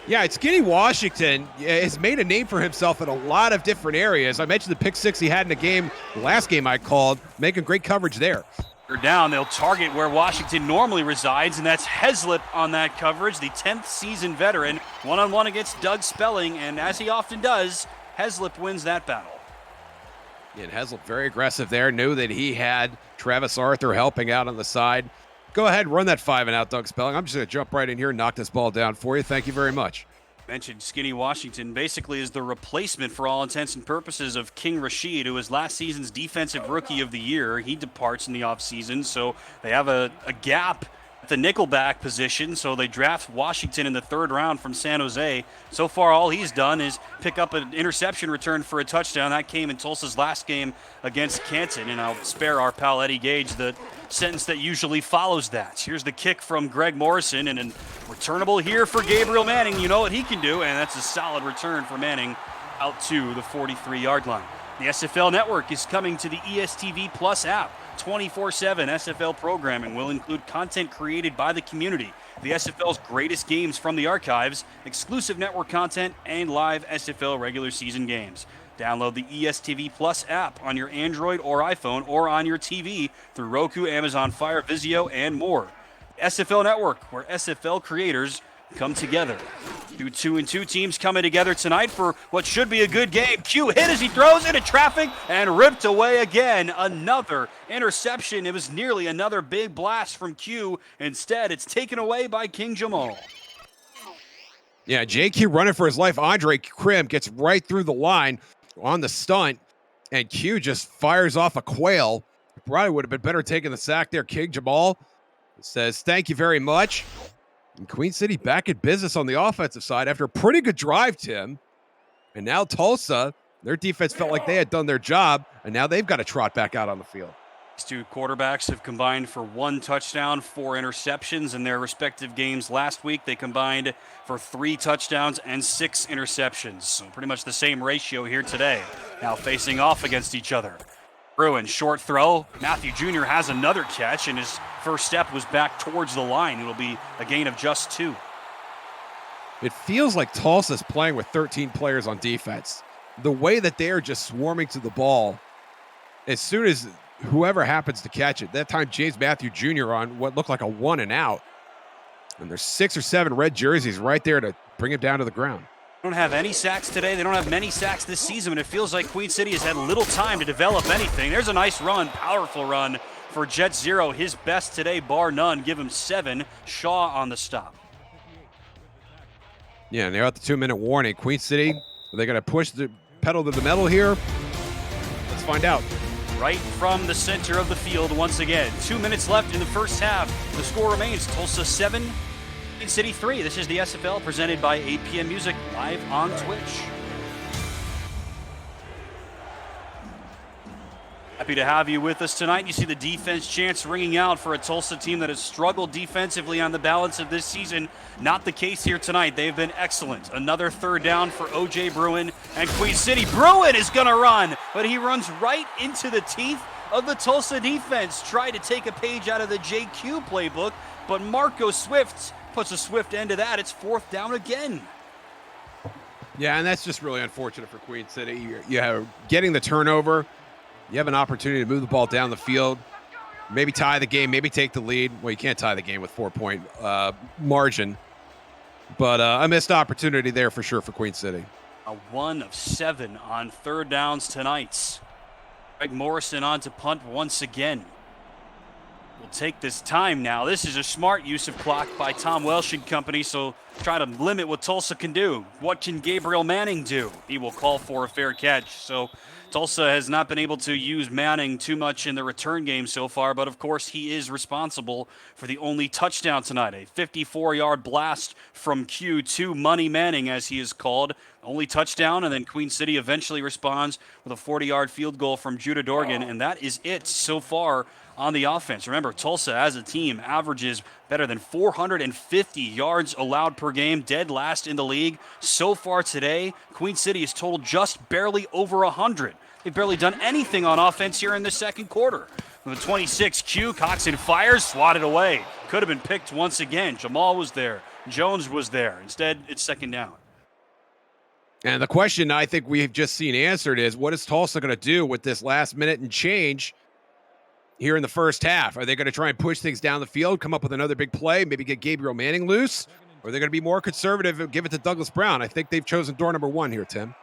Yeah, it's Skinny Washington has made a name for himself in a lot of different areas. I mentioned the pick 6 he had in the last game I called, making great coverage there. They're down, they'll target where Washington normally resides, and that's Heslip on that coverage, the 10th season veteran, one-on-one against Doug Spelling, and as he often does, Heslip wins that battle. And Heslip very aggressive there, knew that he had Travis Arthur helping out on the side. Go ahead, run that 5 and out, Doug Spelling. I'm just going to jump right in here and knock this ball down for you. Thank you very much. Mentioned Skinny Washington basically is the replacement for all intents and purposes of King Rashid, who was last season's Defensive Rookie of the Year. He departs in the offseason, so they have a gap at the nickelback position, so they draft Washington in the 3rd round from San Jose. So far, all he's done is pick up an interception return for a touchdown. That came in Tulsa's last game against Canton, and I'll spare our pal Eddie Gage the sentence that usually follows that. Here's the kick from Greg Morrison, and a returnable here for Gabriel Manning. You know what he can do, and that's a solid return for Manning out to the 43-yard line. The SFL Network is coming to the ESTV Plus app. 24/7 SFL programming will include content created by the community, the SFL's greatest games from the archives, exclusive network content, and live SFL regular season games. Download the ESTV Plus app on your Android or iPhone or on your TV through Roku, Amazon Fire, Vizio, and more. SFL Network, where SFL creators come together. 2-2 teams coming together tonight for what should be a good game. Q hit as he throws into traffic and ripped away again. Another interception. It was nearly another big blast from Q. Instead, it's taken away by King Jamal. Yeah, JQ running for his life. Andre Krim gets right through the line on the stunt, and Q just fires off a quail. Probably would have been better taking the sack there. King Jamal says, thank you very much. And Queen City back in business on the offensive side after a pretty good drive, Tim. And now Tulsa, their defense felt like they had done their job, and now they've got to trot back out on the field. These two quarterbacks have combined for 1 touchdown, 4 interceptions in their respective games. Last week, they combined for 3 touchdowns and 6 interceptions. So pretty much the same ratio here today. Now facing off against each other. Bruin, short throw. Matthew Jr. has another catch, and his first step was back towards the line. It'll be a gain of just 2. It feels like Tulsa's playing with 13 players on defense. The way that they are just swarming to the ball, as soon as whoever happens to catch it, that time James Matthew Jr. on what looked like a 1 and out. And there's 6 or 7 red jerseys right there to bring him down to the ground. Don't have any sacks today. They don't have many sacks this season, but it feels like Queen City has had little time to develop anything. There's a nice run, powerful run for Jet Zero. His best today, bar none. Give him 7. Shaw on the stop. Yeah, and they're at the 2-minute warning. Queen City, are they going to push the pedal to the metal here? Let's find out. Right from the center of the field once again. 2 minutes left in the first half. The score remains Tulsa 7, Queen City 3. This is the SFL presented by APM Music live on Twitch. Happy to have you with us tonight. You see the defense chants ringing out for a Tulsa team that has struggled defensively on the balance of this season. Not the case here tonight. They've been excellent. Another third down for O.J. Bruin and Queen City. Bruin is going to run, but he runs right into the teeth of the Tulsa defense. Tried to take a page out of the JQ playbook, but Marco Swift puts a swift end to that. It's fourth down again. Yeah, and that's just really unfortunate for Queen City. You're getting the turnover. You have an opportunity to move the ball down the field, maybe tie the game, maybe take the lead. Well, you can't tie the game with 4-point margin, but a missed opportunity there for sure for Queen City. A 1 of 7 on third downs tonight. Greg Morrison on to punt once again. We'll take this time now. This is a smart use of clock by Tom Welsh and company, so try to limit what Tulsa can do. What can Gabriel Manning do? He will call for a fair catch. So Tulsa has not been able to use Manning too much in the return game so far, but of course he is responsible for the only touchdown tonight. A 54-yard blast from Q to Money Manning, as he is called. Only touchdown, and then Queen City eventually responds with a 40-yard field goal from Judah Dorgan, and that is it so far on the offense. Remember, Tulsa as a team averages better than 450 yards allowed per game, dead last in the league. So far today, Queen City has totaled just barely over 100. They've barely done anything on offense here in the second quarter. With the 26 Q, Coxon fires, swatted away. Could have been picked once again. Jamal was there. Jones was there. Instead, it's second down. And the question I think we've just seen answered is, what is Tulsa going to do with this last minute and change here in the first half? Are they going to try and push things down the field, come up with another big play, maybe get Gabriel Manning loose? Or are they going to be more conservative and give it to Douglas Brown? I think they've chosen door number 1 here, Tim.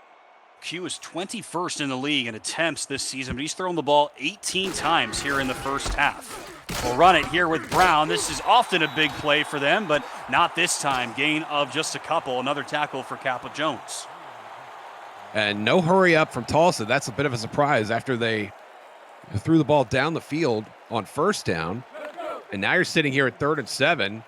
Q is 21st in the league in attempts this season, but he's thrown the ball 18 times here in the first half. We'll run it here with Brown. This is often a big play for them, but not this time. Gain of just a couple. Another tackle for Kappa Jones. And no hurry up from Tulsa. That's a bit of a surprise after they threw the ball down the field on first down. And now you're sitting here at 3rd and 7.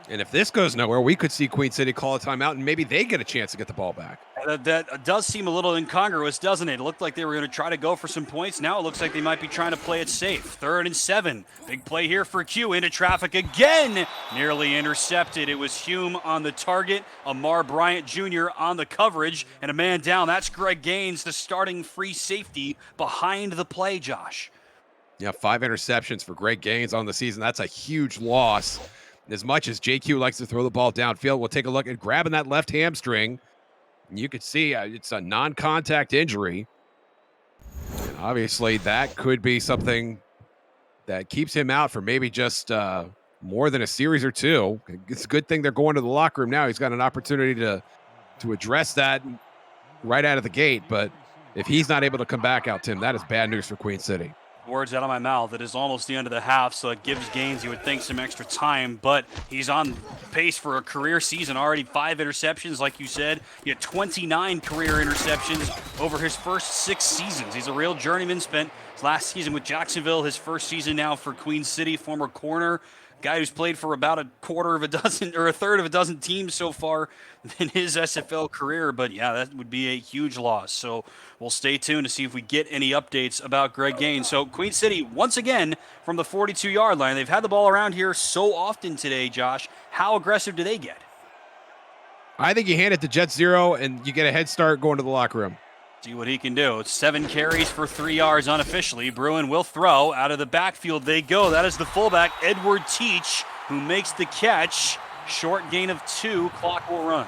And if this goes nowhere, we could see Queen City call a timeout, and maybe they get a chance to get the ball back. That does seem a little incongruous, doesn't it? It looked like they were going to try to go for some points. Now it looks like they might be trying to play it safe. 3rd and 7. Big play here for Q. Into traffic again. Nearly intercepted. It was Hume on the target. Amar Bryant Jr. on the coverage. And a man down. That's Greg Gaines, the starting free safety behind the play, Josh. Yeah, 5 interceptions for Greg Gaines on the season. That's a huge loss. As much as JQ likes to throw the ball downfield, we'll take a look at grabbing that left hamstring. And you can see it's a non-contact injury. And obviously, that could be something that keeps him out for maybe just more than a series or two. It's a good thing they're going to the locker room now. He's got an opportunity to address that right out of the gate. But if he's not able to come back out, Tim, that is bad news for Queen City. Words out of my mouth. It is almost the end of the half, so it gives Gaines, you would think, some extra time, but he's on pace for a career season. Already 5 interceptions, like you said. He had 29 career interceptions over his first 6 seasons. He's a real journeyman. Spent his last season with Jacksonville, his first season now for Queen City, former corner. Guy who's played for about a quarter of a dozen or a third of a dozen teams so far in his SFL career. But yeah, that would be a huge loss. So we'll stay tuned to see if we get any updates about Greg Gaines. So Queen City, once again, from the 42-yard line. They've had the ball around here so often today, Josh. How aggressive do they get? I think you hand it to Jet Zero and you get a head start going to the locker room. See what he can do. It's 7 carries for 3 yards unofficially. Bruin will throw. Out of the backfield they go. That is the fullback, Edward Teach, who makes the catch. Short gain of 2. Clock will run.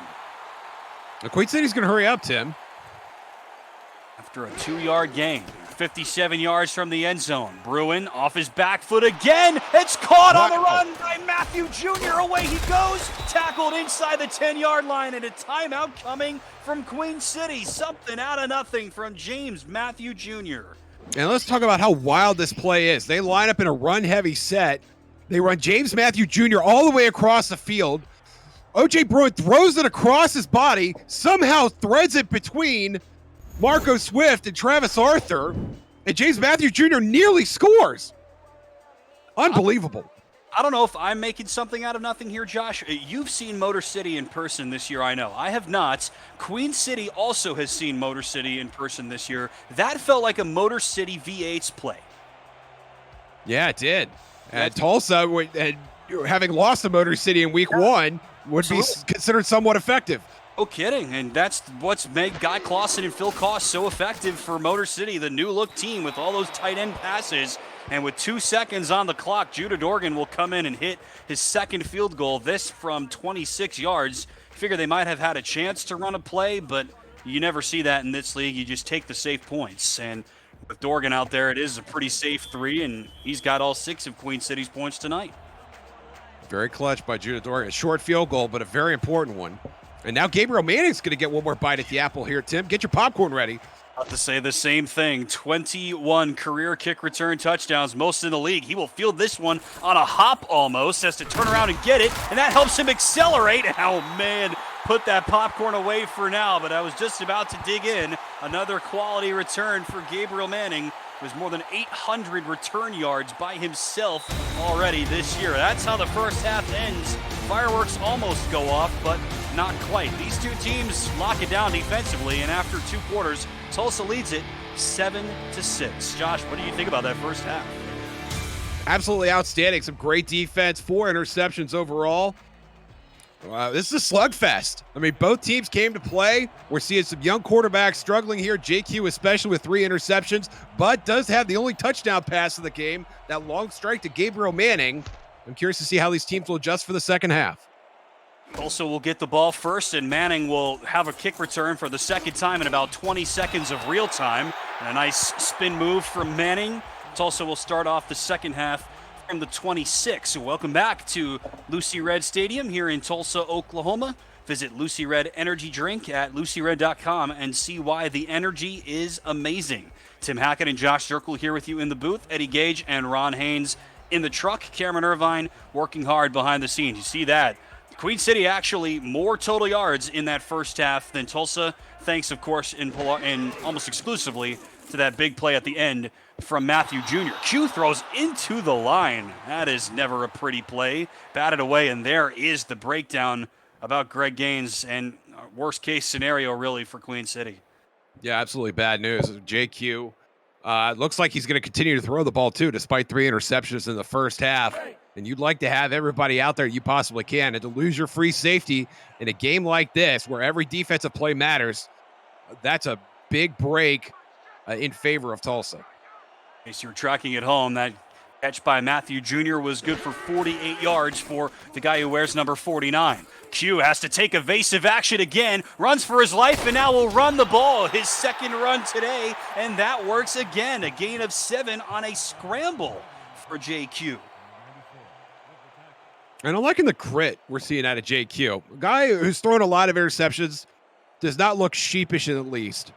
The Queen City's going to hurry up, Tim. After a 2-yard gain. 57 yards from the end zone. Bruin off his back foot again. It's caught on the run by Matthew Jr. Away he goes. Tackled inside the 10-yard line, and a timeout coming from Queen City. Something out of nothing from James Matthew Jr. And let's talk about how wild this play is. They line up in a run-heavy set. They run James Matthew Jr. all the way across the field. O.J. Bruin throws it across his body, somehow threads it between Marco Swift and Travis Arthur, and James Matthew Jr. nearly scores. Unbelievable. I don't know if I'm making something out of nothing here, Josh. You've seen Motor City in person this year, I know. I have not. Queen City also has seen Motor City in person this year. That felt like a Motor City V8's play. Yeah, it did. And Tulsa, having lost to Motor City in week one, would be considered somewhat effective. No kidding, and that's what's made Guy Clausen and Phil Koss so effective for Motor City, the new look team with all those tight end passes. And with 2 seconds on the clock, Judah Dorgan will come in and hit his second field goal, this from 26 yards. Figure they might have had a chance to run a play, but you never see that in this league. You just take the safe points. And with Dorgan out there, it is a pretty safe 3, and he's got all 6 of Queen City's points tonight. Very clutch by Judah Dorgan. A short field goal, but a very important one. And now Gabriel Manning's going to get one more bite at the apple here, Tim. Get your popcorn ready. About to say the same thing. 21 career kick return touchdowns, most in the league. He will field this one on a hop almost, has to turn around and get it, and that helps him accelerate. Oh, man, put that popcorn away for now, but I was just about to dig in. Another quality return for Gabriel Manning. It was more than 800 return yards by himself already this year. That's how the first half ends. Fireworks almost go off, but not quite. These two teams lock it down defensively, and after 2 quarters, Tulsa leads it 7-6. Josh, what do you think about that first half? Absolutely outstanding. Some great defense, 4 interceptions overall. This is a slugfest. I mean, both teams came to play. We're seeing some young quarterbacks struggling here. JQ especially with 3 interceptions, but does have the only touchdown pass of the game, that long strike to Gabriel Manning. I'm curious to see how these teams will adjust for the second half. Tulsa will get the ball first, and Manning will have a kick return for the second time in about 20 seconds of real time. And a nice spin move from Manning. Tulsa will start off the second half from the 26. So welcome back to Lucy Red Stadium here in Tulsa, Oklahoma. Visit Lucy Red Energy Drink at lucyred.com and see why the energy is amazing. Tim Hackett and Josh Zirkle here with you in the booth. Eddie Gage and Ron Haynes in the truck. Cameron Irvine working hard behind the scenes. You see that. Queen City actually more total yards in that first half than Tulsa, thanks, of course, in almost exclusively to that big play at the end from Matthew Jr. Q throws into the line. That is never a pretty play. Batted away, and there is the breakdown about Greg Gaines and worst case scenario, really, for Queen City. Yeah, absolutely bad news. JQ looks like he's going to continue to throw the ball, too, despite 3 interceptions in the first half. And you'd like to have everybody out there you possibly can. And to lose your free safety in a game like this, where every defensive play matters, that's a big break in favor of Tulsa. In case you were tracking at home, that catch by Matthew Jr. was good for 48 yards for the guy who wears number 49. Q has to take evasive action again, runs for his life, and now will run the ball. His second run today, and that works again. A gain of 7 on a scramble for JQ. And I'm liking the crit we're seeing out of JQ. A guy who's thrown a lot of interceptions, does not look sheepish at least.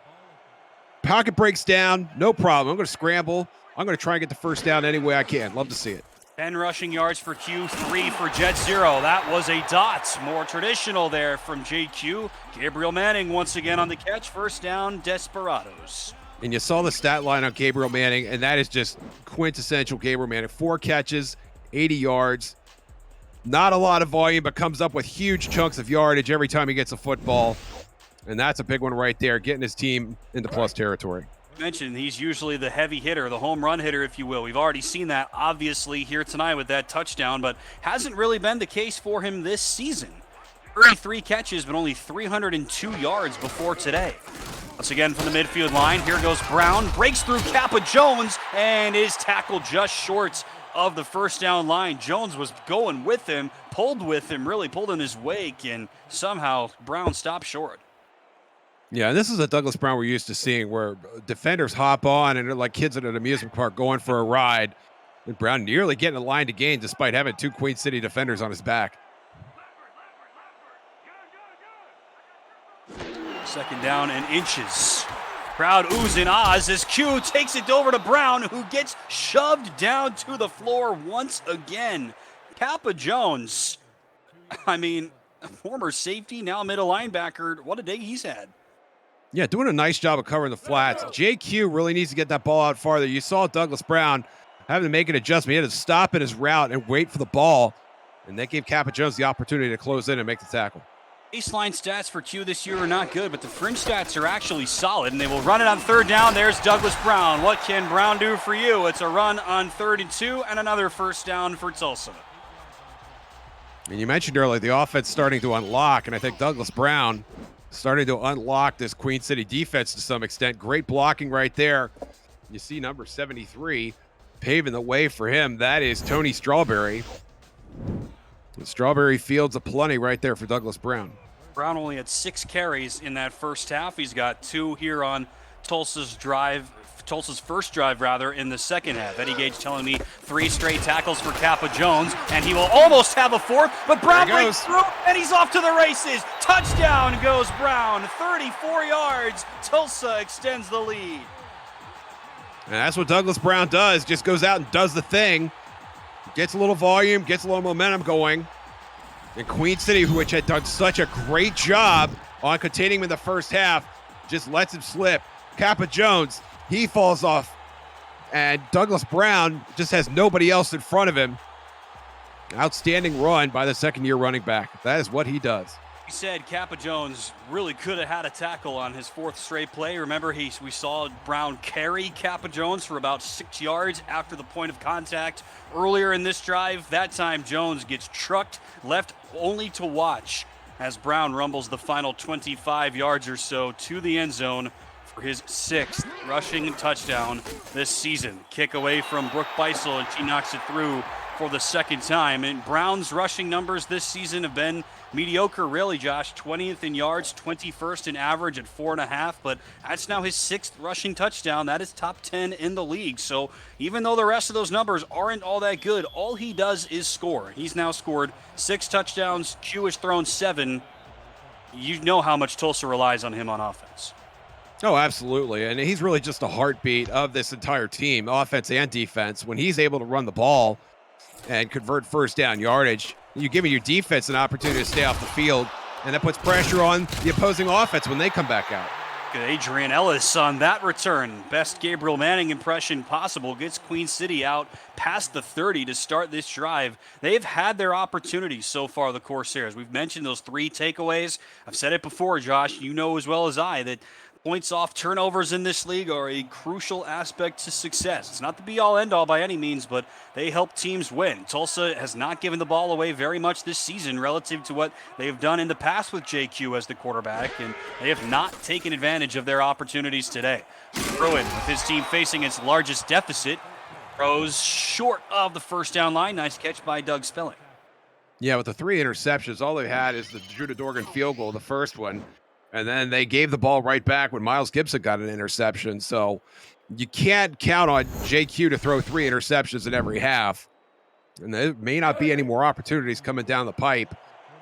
Pocket breaks down, no problem. I'm going to scramble. I'm going to try and get the first down any way I can. Love to see it. 10 rushing yards for Q, 3 for Jet Zero. That was a dot. More traditional there from JQ. Gabriel Manning once again on the catch. First down, Desperados. And you saw the stat line on Gabriel Manning, and that is just quintessential Gabriel Manning. 4 catches, 80 yards. Not a lot of volume, but comes up with huge chunks of yardage every time he gets a football. And that's a big one right there, getting his team into plus territory. Mentioned he's usually the heavy hitter, the home run hitter, if you will. We've already seen that, obviously, here tonight with that touchdown, but hasn't really been the case for him this season. 33 catches, but only 302 yards before today. Once again from the midfield line, here goes Brown, breaks through Kappa Jones, and is tackled just short of the first down line. Jones was going with him, pulled in his wake, and somehow Brown stopped short. Yeah, and this is a Douglas Brown we're used to seeing, where defenders hop on and they're like kids at an amusement park going for a ride. And Brown nearly getting a line to gain despite having 2 Queen City defenders on his back. Second down and inches. Crowd oohs and ahs as Q takes it over to Brown, who gets shoved down to the floor once again. Kappa Jones, I mean, former safety, now middle linebacker. What a day he's had. Yeah, doing a nice job of covering the flats. JQ really needs to get that ball out farther. You saw Douglas Brown having to make an adjustment. He had to stop in his route and wait for the ball, and that gave Kappa Jones the opportunity to close in and make the tackle. Baseline stats for Q this year are not good, but the fringe stats are actually solid, and they will run it on third down. There's Douglas Brown. What can Brown do for you? It's a run on 3rd and 2 and another first down for Tulsa. And you mentioned earlier the offense starting to unlock, and I think Douglas Brown starting to unlock this Queen City defense to some extent. Great blocking right there. You see number 73 paving the way for him. That is Tony Strawberry. The Strawberry fields aplenty right there for Douglas Brown. Brown only had 6 carries in that first half. He's got 2 here on Tulsa's first drive in the second half. Eddie Gage telling me 3 straight tackles for Kappa Jones, and he will almost have a 4th, but Brown breaks through, and he's off to the races. Touchdown goes Brown, 34 yards. Tulsa extends the lead. And that's what Douglas Brown does, just goes out and does the thing. Gets a little volume, gets a little momentum going. And Queen City, which had done such a great job on containing him in the first half, just lets him slip. Kappa Jones, he falls off. And Douglas Brown just has nobody else in front of him. Outstanding run by the second-year running back. That is what he does. He said Kappa Jones really could have had a tackle on his 4th straight play. Remember, we saw Brown carry Kappa Jones for about 6 yards after the point of contact earlier in this drive. That time, Jones gets trucked, left only to watch as Brown rumbles the final 25 yards or so to the end zone for his 6th rushing touchdown this season. Kick away from Brooke Beisel, and she knocks it through for the second time. And Brown's rushing numbers this season have been mediocre, really, Josh. 20th in yards, 21st in average at 4.5, but that's now his 6th rushing touchdown. That is top 10 in the league. So even though the rest of those numbers aren't all that good, all he does is score. He's now scored 6 touchdowns. Q has thrown 7. You know how much Tulsa relies on him on offense. Oh, absolutely. And he's really just a heartbeat of this entire team, offense and defense. When he's able to run the ball and convert first down yardage, you give your defense an opportunity to stay off the field, and that puts pressure on the opposing offense when they come back out. Good Adrian Ellis on that return. Best Gabriel Manning impression possible. Gets Queen City out past the 30 to start this drive. They've had their opportunities so far, the Corsairs. We've mentioned those 3 takeaways. I've said it before, Josh. You know as well as I that points off turnovers in this league are a crucial aspect to success. It's not the be-all, end-all by any means, but they help teams win. Tulsa has not given the ball away very much this season relative to what they've done in the past with JQ as the quarterback, and they have not taken advantage of their opportunities today. Bruin, with his team facing its largest deficit, throws short of the first down line. Nice catch by Doug Spelling. Yeah, with the 3 interceptions, all they had is the Judah Dorgan field goal, the first one. And then they gave the ball right back when Miles Gibson got an interception. So you can't count on JQ to throw 3 interceptions in every half. And there may not be any more opportunities coming down the pipe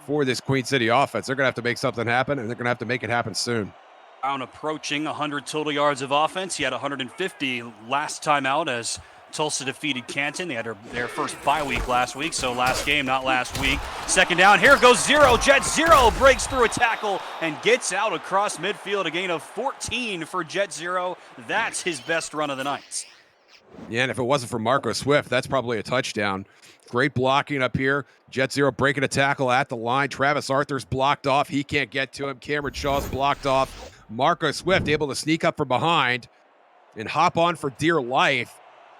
for this Queen City offense. They're going to have to make something happen, and they're going to have to make it happen soon. Brown approaching 100 total yards of offense. He had 150 last time out as Tulsa defeated Canton. They had their first bye week last week, so last game, not last week. Second down, here goes Zero. Jet Zero breaks through a tackle and gets out across midfield. A gain of 14 for Jet Zero. That's his best run of the night. Yeah, and if it wasn't for Marco Swift, that's probably a touchdown. Great blocking up here. Jet Zero breaking a tackle at the line. Travis Arthur's blocked off. He can't get to him. Cameron Shaw's blocked off. Marco Swift able to sneak up from behind and hop on for dear life.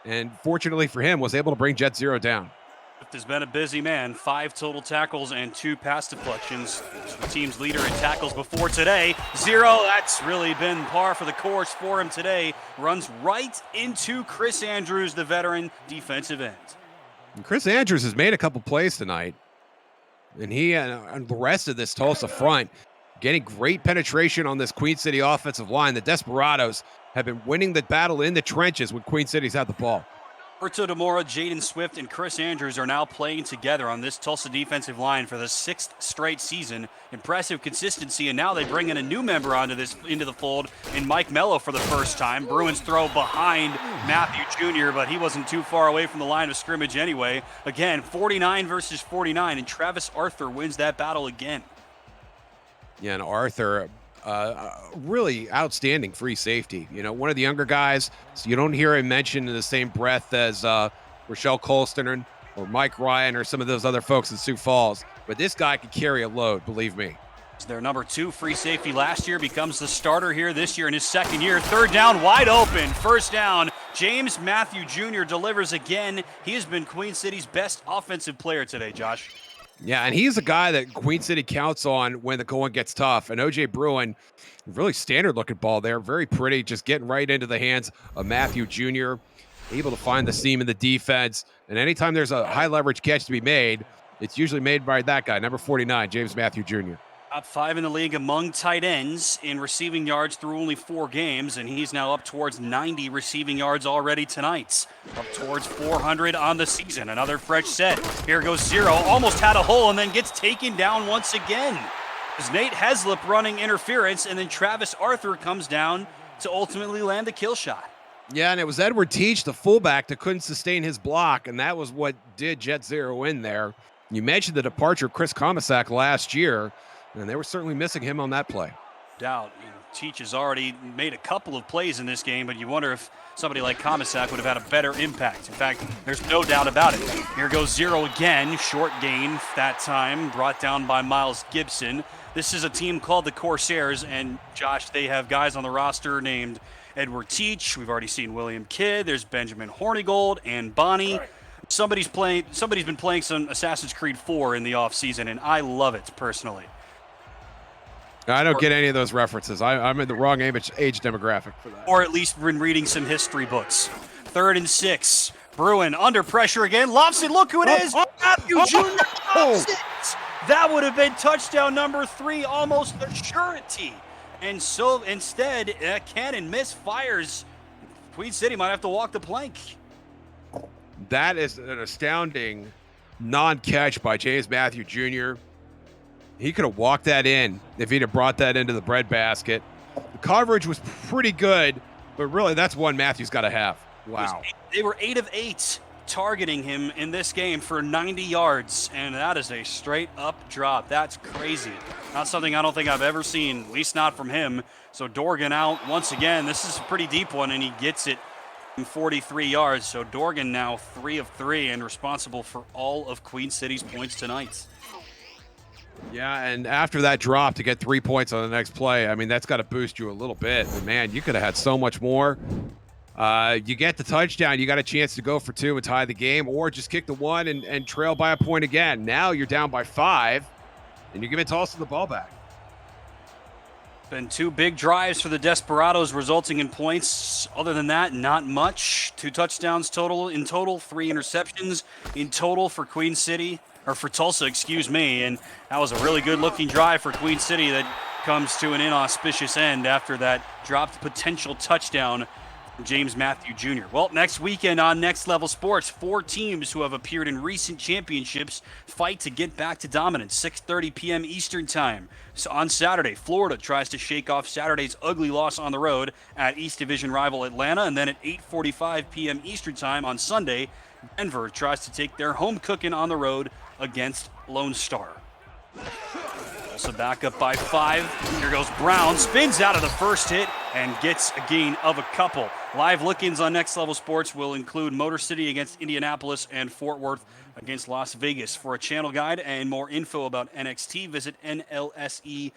And fortunately for him, was able to bring Jet Zero down. Swift has been a busy man. 5 total tackles and 2 pass deflections. The team's leader in tackles before today. Zero, that's really been par for the course for him today. Runs right into Chris Andrews, the veteran defensive end. And Chris Andrews has made a couple plays tonight. And he and the rest of this Tulsa front getting great penetration on this Queen City offensive line. The Desperados have been winning the battle in the trenches when Queen City's had the ball. Roberto DeMora, Jaden Swift, and Chris Andrews are now playing together on this Tulsa defensive line for the 6th straight season. Impressive consistency, and now they bring in a new member into the fold in Mike Mello for the first time. Bruins throw behind Matthew Jr., but he wasn't too far away from the line of scrimmage anyway. Again, 49 versus 49, and Travis Arthur wins that battle again. Yeah, and Arthur really outstanding free safety. You know, one of the younger guys, so you don't hear him mentioned in the same breath as Rochelle Colston or Mike Ryan or some of those other folks in Sioux Falls. But this guy could carry a load, believe me. Their number 2 free safety last year becomes the starter here this year in his second year. Third down, wide open. First down. James Matthew Jr. delivers again. He has been Queen City's best offensive player today, Josh. Yeah, and he's a guy that Queen City counts on when the going gets tough. And OJ Bruin, really standard looking ball there. Very pretty, just getting right into the hands of Matthew Jr., able to find the seam in the defense. And anytime there's a high leverage catch to be made, it's usually made by that guy, number 49, James Matthew Jr. Top 5 in the league among tight ends in receiving yards through only 4 games, and he's now up towards 90 receiving yards already tonight. Up towards 400 on the season. Another fresh set. Here goes 0. Almost had a hole and then gets taken down once again. There's Nate Heslip running interference, and then Travis Arthur comes down to ultimately land the kill shot. Yeah, and it was Edward Teach, the fullback, that couldn't sustain his block, and that was what did Jet 0 in there. You mentioned the departure of Chris Komisak last year, and they were certainly missing him on that play. Doubt. Teach has already made a couple of plays in this game, but you wonder if somebody like Komisak would have had a better impact. In fact, there's no doubt about it. Here goes 0 again. Short gain that time, brought down by Miles Gibson. This is a team called the Corsairs, and Josh, they have guys on the roster named Edward Teach. We've already seen William Kidd. There's Benjamin Hornigold and Bonnie. Somebody's been playing some Assassin's Creed 4 in the offseason, and I love it personally. I don't get any of those references. I'm in the wrong age demographic for that. Or at least been reading some history books. 3rd and 6. Bruin under pressure again. Lobs it. Look who it is. Matthew Jr. lobs it. That would have been touchdown number 3, almost a surety. And so instead, Cannon misfires. Queen City might have to walk the plank. That is an astounding non-catch by James Matthew Jr. He could have walked that in if he'd have brought that into the breadbasket. The coverage was pretty good, but really that's one Matthew's got to have. Wow. They were 8 of 8 targeting him in this game for 90 yards, and that is a straight-up drop. That's crazy. Not something I don't think I've ever seen, at least not from him. So Dorgan out once again. This is a pretty deep one, and he gets it in 43 yards. So Dorgan now 3 of 3 and responsible for all of Queen City's points tonight. Yeah, and after that drop to get 3 points on the next play, I mean, that's got to boost you a little bit. But, man, you could have had so much more. You get the touchdown, you got a chance to go for 2 and tie the game, or just kick the 1 and trail by a point again. Now you're down by 5, and you're giving Tulsa the ball back. Been 2 big drives for the Desperados, resulting in points. Other than that, not much. 2 touchdowns total in total, 3 interceptions in total for Queen City. Or for Tulsa, excuse me, and that was a really good-looking drive for Queen City that comes to an inauspicious end after that dropped potential touchdown from James Matthew Jr. Well, next weekend on Next Level Sports, 4 teams who have appeared in recent championships fight to get back to dominance, 6:30 p.m. Eastern Time. So on Saturday, Florida tries to shake off Saturday's ugly loss on the road at East Division rival Atlanta, and then at 8:45 p.m. Eastern Time on Sunday, Denver tries to take their home cooking on the road against Lone Star. Also back up by 5. Here goes Brown. Spins out of the first hit and gets a gain of a couple. Live look-ins on Next Level Sports will include Motor City against Indianapolis and Fort Worth against Las Vegas. For a channel guide and more info about NXT, visit NLSE.com.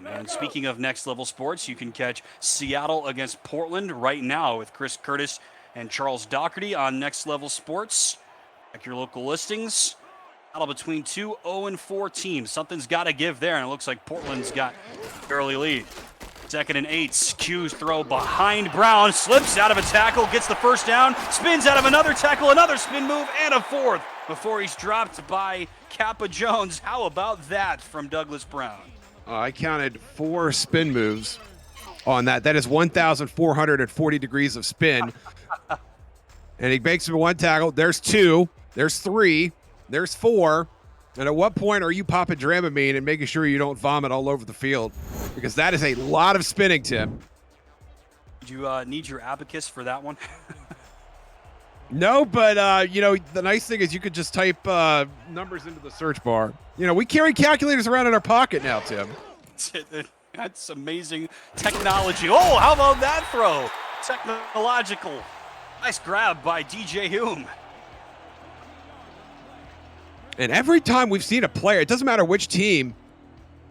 And speaking of Next Level Sports, you can catch Seattle against Portland right now with Chris Curtis and Charles Doherty on Next Level Sports. Check your local listings. Battle between 2 0-4 teams. Something's got to give there, and it looks like Portland's got early lead. 2nd and 8. Q's throw behind Brown. Slips out of a tackle, gets the first down, spins out of another tackle, another spin move, and a 4th before he's dropped by Kappa Jones. How about that from Douglas Brown? I counted 4 spin moves on that. That is 1,440 degrees of spin. And he makes him 1 tackle. There's 2. There's 3. There's 4. And at what point are you popping Dramamine and making sure you don't vomit all over the field? Because that is a lot of spinning, Tim. Did you need your abacus for that one? No, but, the nice thing is you could just type numbers into the search bar. We carry calculators around in our pocket now, Tim. That's amazing technology. Oh, how about that throw? Technological. Nice grab by DJ Hume. And every time we've seen a player, it doesn't matter which team,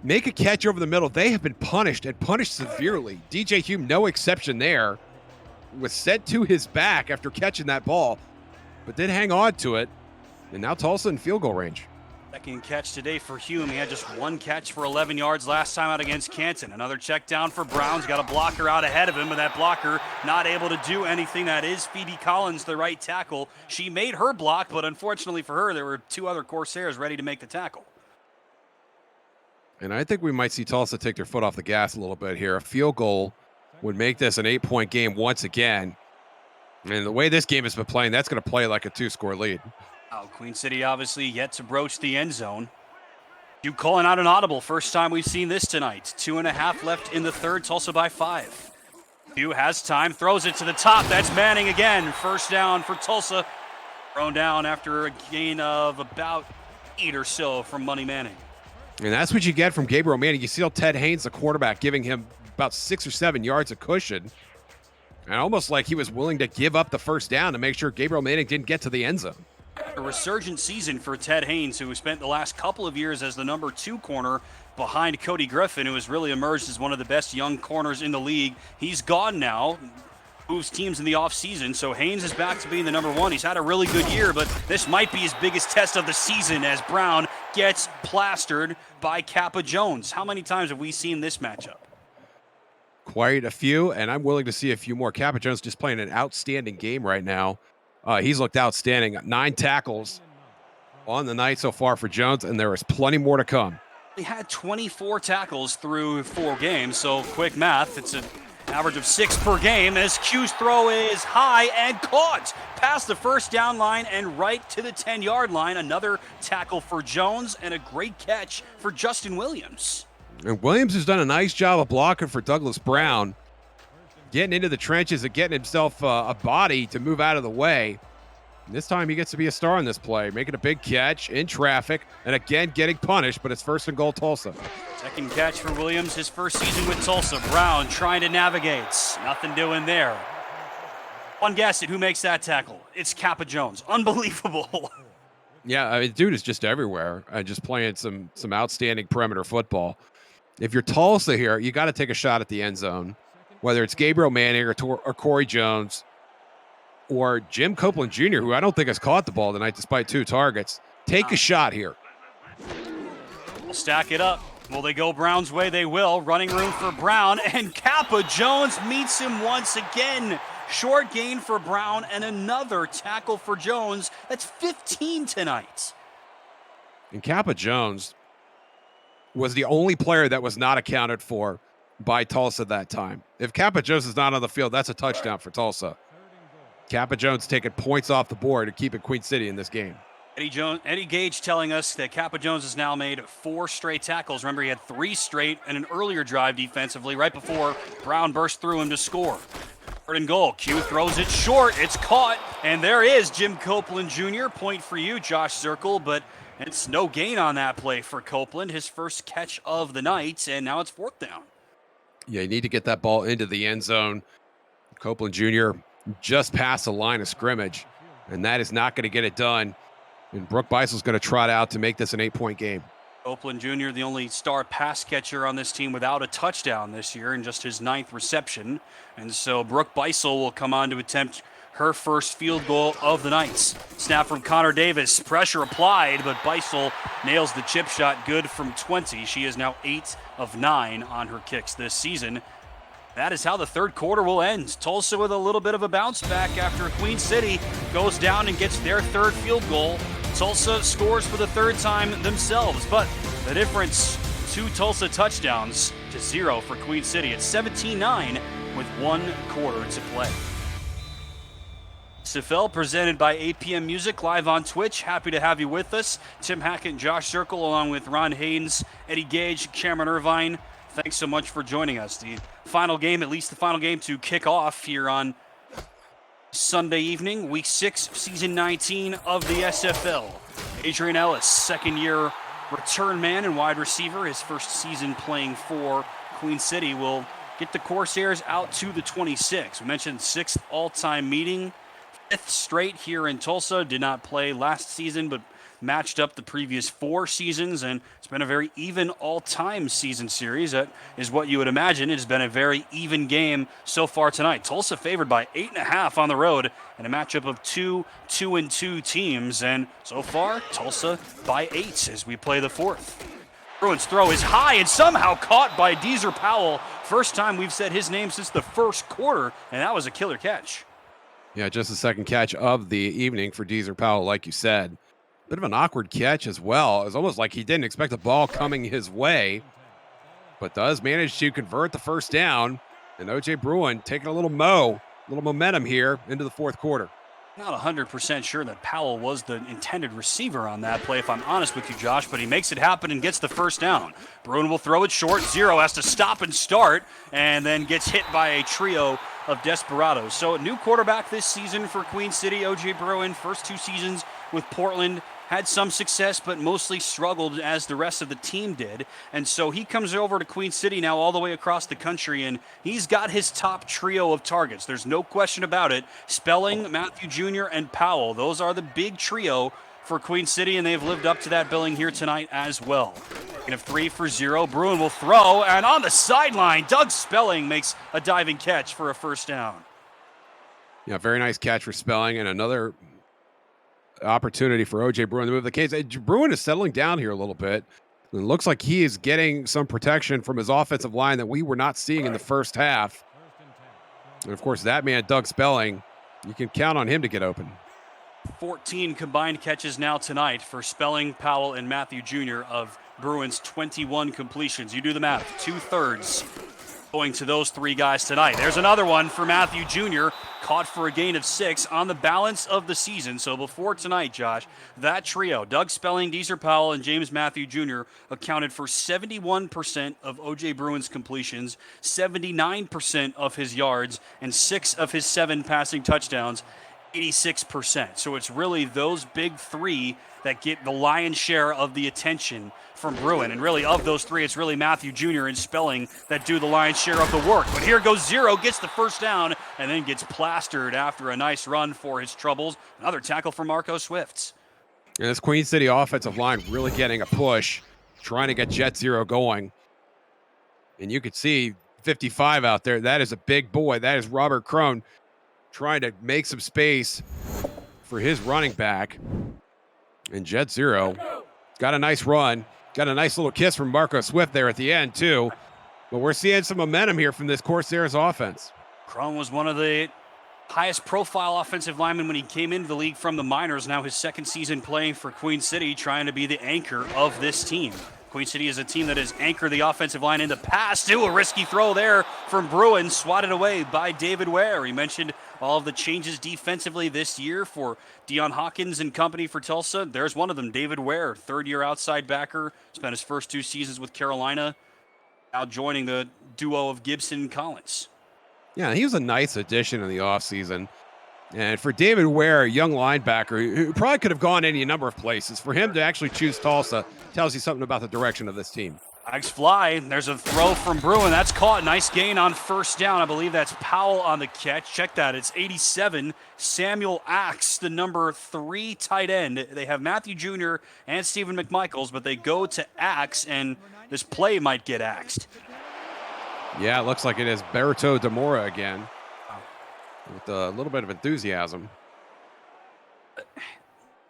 make a catch over the middle, they have been punished and punished severely. DJ Hume, no exception there, was sent to his back after catching that ball, but did hang on to it. And now Tulsa in field goal range. Second catch today for Hume. He had just one catch for 11 yards last time out against Canton. Another check down for Brown's got a blocker out ahead of him, but that blocker not able to do anything. That is Phoebe Collins, the right tackle. She made her block, but unfortunately for her, there were two other Corsairs ready to make the tackle. And I think we might see Tulsa take their foot off the gas a little bit here. A field goal would make this an 8-point game once again. And the way this game has been playing, that's going to play like a 2-score lead. Queen City obviously yet to broach the end zone. You calling out an audible. First time we've seen this tonight. 2.5 left in the third. Tulsa by 5. Hugh has time, throws it to the top. That's Manning again. First down for Tulsa. Thrown down after a gain of about 8 or so from Money Manning. And that's what you get from Gabriel Manning. You see Ted Haynes, the quarterback, giving him about 6 or 7 yards of cushion. And almost like he was willing to give up the first down to make sure Gabriel Manning didn't get to the end zone. A resurgent season for Ted Haynes, who spent the last couple of years as the number 2 corner behind Cody Griffin, who has really emerged as one of the best young corners in the league. He's gone now, moves teams in the offseason, so Haynes is back to being the number 1. He's had a really good year, but this might be his biggest test of the season as Brown gets plastered by Kappa Jones. How many times have we seen this matchup? Quite a few, and I'm willing to see a few more. Kappa Jones just playing an outstanding game right now. He's looked outstanding. 9 tackles on the night so far for Jones, and there is plenty more to come. He had 24 tackles through 4 games, so quick math, it's an average of 6 per game as Q's throw is high and caught past the first down line and right to the 10-yard line. Another tackle for Jones and a great catch for Justin Williams. And Williams has done a nice job of blocking for Douglas Brown, getting into the trenches and getting himself a body to move out of the way. And this time he gets to be a star in this play, making a big catch in traffic and again getting punished, but it's 1st and goal Tulsa. Second catch for Williams, his first season with Tulsa. Brown trying to navigate. Nothing doing there. One guess at who makes that tackle. It's Kappa Jones. Unbelievable. Yeah, I mean, dude is just everywhere, just playing some outstanding perimeter football. If you're Tulsa here, you got to take a shot at the end zone, whether it's Gabriel Manning or Corey Jones or Jim Copeland Jr., who I don't think has caught the ball tonight despite 2 targets. Take a shot here. We'll stack it up. Will they go Brown's way? They will. Running room for Brown, and Kappa Jones meets him once again. Short gain for Brown and another tackle for Jones. That's 15 tonight. And Kappa Jones was the only player that was not accounted for by Tulsa that time. If Kappa Jones is not on the field, that's a touchdown for Tulsa. Kappa Jones taking points off the board and keeping Queen City in this game. Eddie Gage telling us that Kappa Jones has now made 4 straight tackles. Remember, he had 3 straight and an earlier drive defensively right before Brown burst through him to score. 3rd and goal. Q throws it short. It's caught. And there is Jim Copeland Jr. Point for you, Josh Zirkle, but it's no gain on that play for Copeland. His first catch of the night, and now it's 4th down. Yeah, you need to get that ball into the end zone. Copeland Jr. just past the line of scrimmage, and that is not going to get it done. And Brooke Beisel's going to trot out to make this an 8-point game. Copeland Jr., the only star pass catcher on this team without a touchdown this year, and just his 9th reception. And so Brooke Beisel will come on to attempt her first field goal of the night. Snap from Connor Davis. Pressure applied, but Beisel nails the chip shot good from 20. She is now 8 of 9 on her kicks this season. That is how the third quarter will end. Tulsa with a little bit of a bounce back after Queen City goes down and gets their 3rd field goal. Tulsa scores for the 3rd time themselves, but the difference, 2 Tulsa touchdowns to 0 for Queen City. It's 17-9 with 1 quarter to play. SFL presented by APM Music live on Twitch. Happy to have you with us. Tim Hackett and Josh Zirkle along with Ron Haynes, Eddie Gage, Cameron Irvine. Thanks so much for joining us. The final game, at least the final game to kick off here on Sunday evening, week 6, season 19 of the SFL. Adrian Ellis, 2nd-year return man and wide receiver, his first season playing for Queen City will get the Corsairs out to the 26. We mentioned 6th all-time meeting, 5th straight here in Tulsa. Did not play last season, but matched up the previous 4 seasons, and it's been a very even all-time season series. That is what you would imagine. It has been a very even game so far tonight. Tulsa favored by 8.5 on the road in a matchup of 2-2 teams, and so far Tulsa by 8 as we play the 4th. Bruins throw is high and somehow caught by Deezer Powell. First time we've said his name since the first quarter, and that was a killer catch. Yeah, just the second catch of the evening for Deezer Powell, like you said. Bit of an awkward catch as well. It was almost like he didn't expect the ball coming his way, but does manage to convert the first down. And OJ Bruin taking a little momentum here into the fourth quarter. Not 100% sure that Powell was the intended receiver on that play, if I'm honest with you, Josh, but he makes it happen and gets the first down. Bruin will throw it short. Zero has to stop and start, and then gets hit by a trio of desperados. So a new quarterback this season for Queen City, OJ Bruin. First 2 seasons with Portland. Had some success, but mostly struggled as the rest of the team did. And so he comes over to Queen City now all the way across the country, and he's got his top trio of targets. There's no question about it. Spelling, Matthew Jr., and Powell. Those are the big trio for Queen City, and they've lived up to that billing here tonight as well. And of 3 for 0, Bruin will throw, and on the sideline, Doug Spelling makes a diving catch for a first down. Yeah, very nice catch for Spelling, and another opportunity for OJ Bruin to move the case. Bruin is settling down here a little bit. It looks like he is getting some protection from his offensive line that we were not seeing in the first half. And of course, that man, Doug Spelling, you can count on him to get open. 14 combined catches now tonight for Spelling, Powell, and Matthew Jr. of Bruins' 21 completions. You do the math, 2/3 going to those 3 guys tonight. There's another one for Matthew Jr., caught for a gain of 6 on the balance of the season. So before tonight, Josh, that trio, Doug Spelling, Deezer Powell, and James Matthew Jr. accounted for 71% of OJ Bruin's completions, 79% of his yards, and 6 of his 7 passing touchdowns, 86%. So it's really those big 3 that get the lion's share of the attention from Bruin. And really, of those 3, it's really Matthew Jr. and Spelling that do the lion's share of the work. But here goes Zero, gets the first down, and then gets plastered after a nice run for his troubles. Another tackle for Marco Swifts. And this Queen City offensive line really getting a push, trying to get Jet Zero going. And you could see 55 out there. That is a big boy. That is Robert Crone trying to make some space for his running back. And Jet Zero got a nice run. Got a nice little kiss from Marco Swift there at the end, too. But we're seeing some momentum here from this Corsairs offense. Crone was one of the highest profile offensive linemen when he came into the league from the minors. Now his second season playing for Queen City, trying to be the anchor of this team. Queen City is a team that has anchored the offensive line in the past. A risky throw there from Bruin, swatted away by David Ware. He mentioned all of the changes defensively this year for Deion Hawkins and company for Tulsa. There's one of them, David Ware, third-year outside backer. Spent his first 2 seasons with Carolina, now joining the duo of Gibson and Collins. Yeah, he was a nice addition in the offseason. And for David Ware, a young linebacker who probably could have gone any number of places, for him to actually choose Tulsa tells you something about the direction of this team. Flags fly. There's a throw from Bruin. That's caught. Nice gain on first down. I believe that's Powell on the catch. Check that. It's 87. Samuel Axe, the number 3 tight end. They have Matthew Jr. and Stephen McMichaels, but they go to Axe, and this play might get axed. Yeah, it looks like it is Berto Demora again with a little bit of enthusiasm.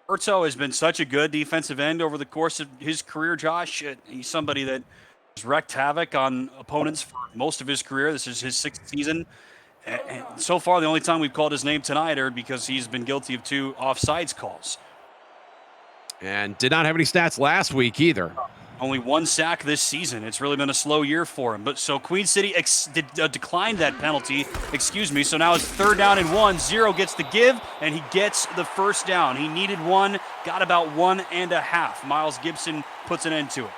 Berto has been such a good defensive end over the course of his career, Josh. He's somebody that has wreaked havoc on opponents for most of his career. This is his 6th season. And so far, the only time we've called his name tonight are because he's been guilty of 2 offsides calls. And did not have any stats last week either. Only 1 sack this season. It's really been a slow year for him. But so Queen City declined that penalty. So now it's 3rd down and 1. Zero gets the give, and he gets the first down. He needed 1, got about 1.5. Miles Gibson puts an end to it.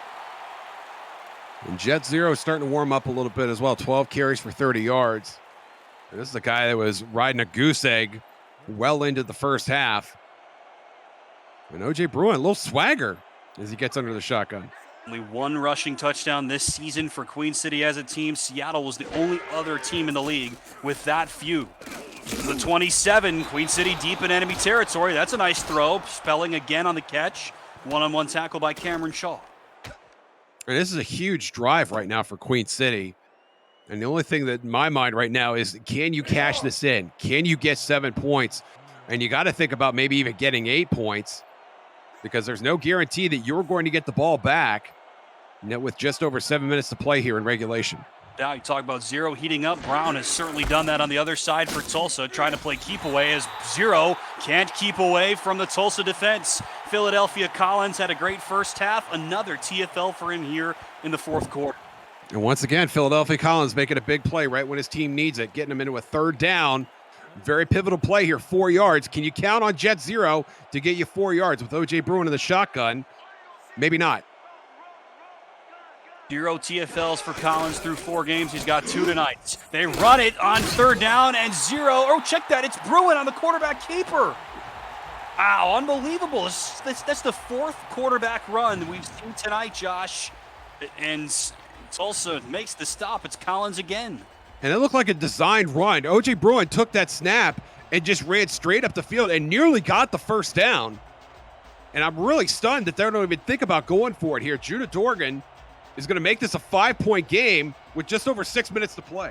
And Jet Zero is starting to warm up a little bit as well. 12 carries for 30 yards. And this is a guy that was riding a goose egg well into the first half. And OJ Bruin, a little swagger as he gets under the shotgun. Only one rushing touchdown this season for Queen City as a team. Seattle was the only other team in the league with that few. The 27, Queen City deep in enemy territory. That's a nice throw. Spelling again on the catch. One-on-one tackle by Cameron Shaw. And this is a huge drive right now for Queen City. And the only thing that in my mind right now is, can you cash this in? Can you get 7 points? And you got to think about maybe even getting 8 points, because there's no guarantee that you're going to get the ball back with just over 7 minutes to play here in regulation. Now you talk about Zero heating up. Brown has certainly done that on the other side for Tulsa, trying to play keep away as Zero can't keep away from the Tulsa defense. Philadelphia Collins had a great first half. Another TFL for him here in the fourth quarter. And once again, Philadelphia Collins making a big play right when his team needs it, getting him into a third down. Very pivotal play here, 4 yards. Can you count on Jet Zero to get you 4 yards with O.J. Bruin in the shotgun? Maybe not. 0 TFLs for Collins through 4 games. He's got 2 tonight. They run it on third down and 0. Oh, check that. It's Bruin on the quarterback keeper. Wow, unbelievable. That's the 4th quarterback run we've seen tonight, Josh. And Tulsa makes the stop. It's Collins again. And it looked like a designed run. O.J. Bruin took that snap and just ran straight up the field and nearly got the first down. And I'm really stunned that they don't even think about going for it here. Judah Dorgan is going to make this a 5-point game with just over 6 minutes to play.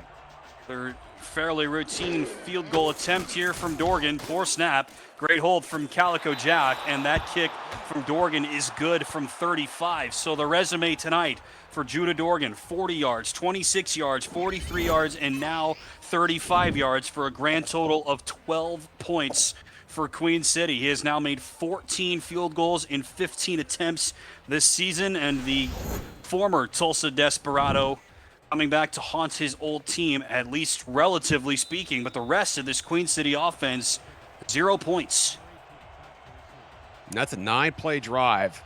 Their fairly routine field goal attempt here from Dorgan. Poor snap. Great hold from Calico Jack. And that kick from Dorgan is good from 35. So the resume tonight for Judah Dorgan, 40 yards, 26 yards, 43 yards, and now 35 yards for a grand total of 12 points for Queen City. He has now made 14 field goals in 15 attempts this season, and the former Tulsa Desperado coming back to haunt his old team, at least relatively speaking. But the rest of this Queen City offense, 0 points. And that's a 9-play drive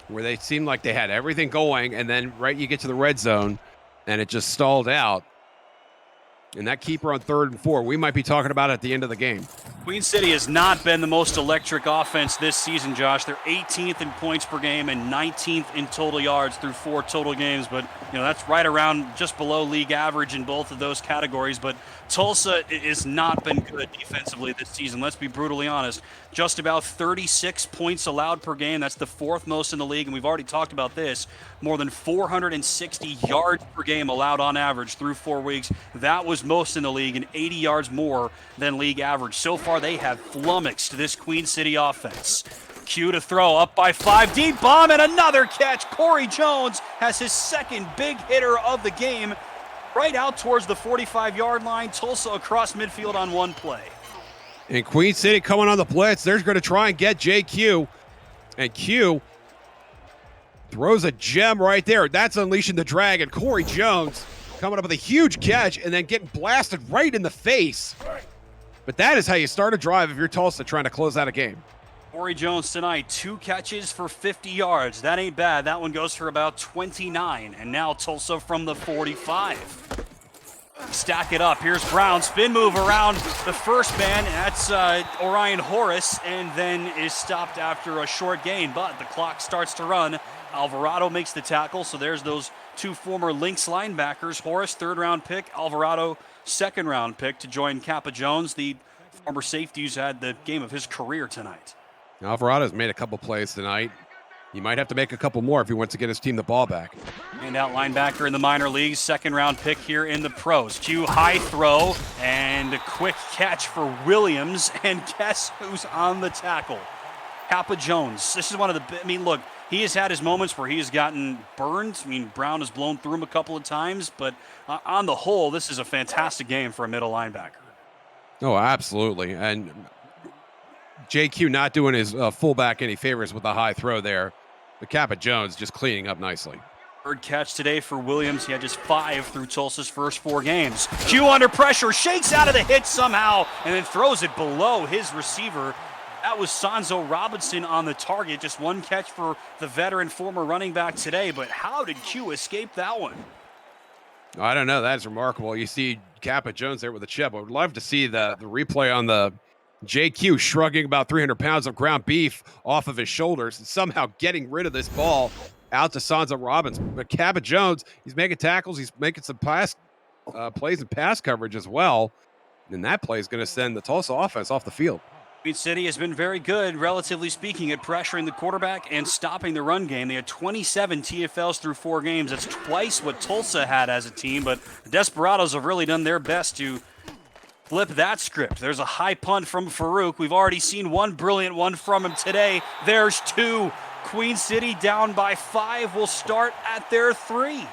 where they seemed like they had everything going, and then you get to the red zone, and it just stalled out. And that keeper on 3rd and 4, we might be talking about it at the end of the game. Queen City has not been the most electric offense this season, Josh. They're 18th in points per game and 19th in total yards through 4 total games. But, that's right around just below league average in both of those categories. But Tulsa has not been good defensively this season. Let's be brutally honest. Just about 36 points allowed per game. That's the 4th most in the league. And we've already talked about this. More than 460 yards per game allowed on average through 4 weeks. That was most in the league and 80 yards more than league average. So far, they have flummoxed this Queen City offense. Q to throw, up by 5, deep bomb, and another catch. Corey Jones has his 2nd big hitter of the game, right out towards the 45-yard line. Tulsa across midfield on 1 play. And Queen City coming on the blitz. They're going to try and get JQ. And Q throws a gem right there. That's unleashing the dragon. Corey Jones coming up with a huge catch and then getting blasted right in the face. But that is how you start a drive if you're Tulsa trying to close out a game. Corey Jones tonight, 2 catches for 50 yards. That ain't bad. That one goes for about 29. And now Tulsa from the 45. Stack it up. Here's Brown. Spin move around the first man. That's Orion Horace, and then is stopped after a short gain. But the clock starts to run. Alvarado makes the tackle. So there's those 2 former Lynx linebackers. Horace, 3rd-round pick. Alvarado, 2nd-round pick to join Kappa Jones. The former safety who's had the game of his career tonight. Alvarado's made a couple plays tonight. He might have to make a couple more if he wants to get his team the ball back. And out linebacker in the minor leagues, 2nd-round pick here in the pros. Q high throw and a quick catch for Williams. And guess who's on the tackle? Kappa Jones. This is one of the, look, he has had his moments where he has gotten burned. Brown has blown through him a couple of times, but on the whole, this is a fantastic game for a middle linebacker. Oh, absolutely. And JQ not doing his fullback any favors with the high throw there. But Kappa Jones just cleaning up nicely. 3rd catch today for Williams. He had just 5 through Tulsa's first 4 games. Q under pressure, shakes out of the hit somehow, and then throws it below his receiver. That was Sanzo Robinson on the target. Just 1 catch for the veteran former running back today. But how did Q escape that one? I don't know. That's remarkable. You see Kappa Jones there with a chip. I would love to see the replay on the JQ shrugging about 300 pounds of ground beef off of his shoulders and somehow getting rid of this ball out to Sansa Robbins. But Cabot Jones, he's making tackles. He's making some pass plays and pass coverage as well. And that play is going to send the Tulsa offense off the field. Queen City has been very good, relatively speaking, at pressuring the quarterback and stopping the run game. They had 27 TFLs through 4 games. That's twice what Tulsa had as a team, but the Desperados have really done their best to flip that script. There's a high punt from Farouk. We've already seen one brilliant one from him today. There's 2. Queen City down by 5 will start at their 3.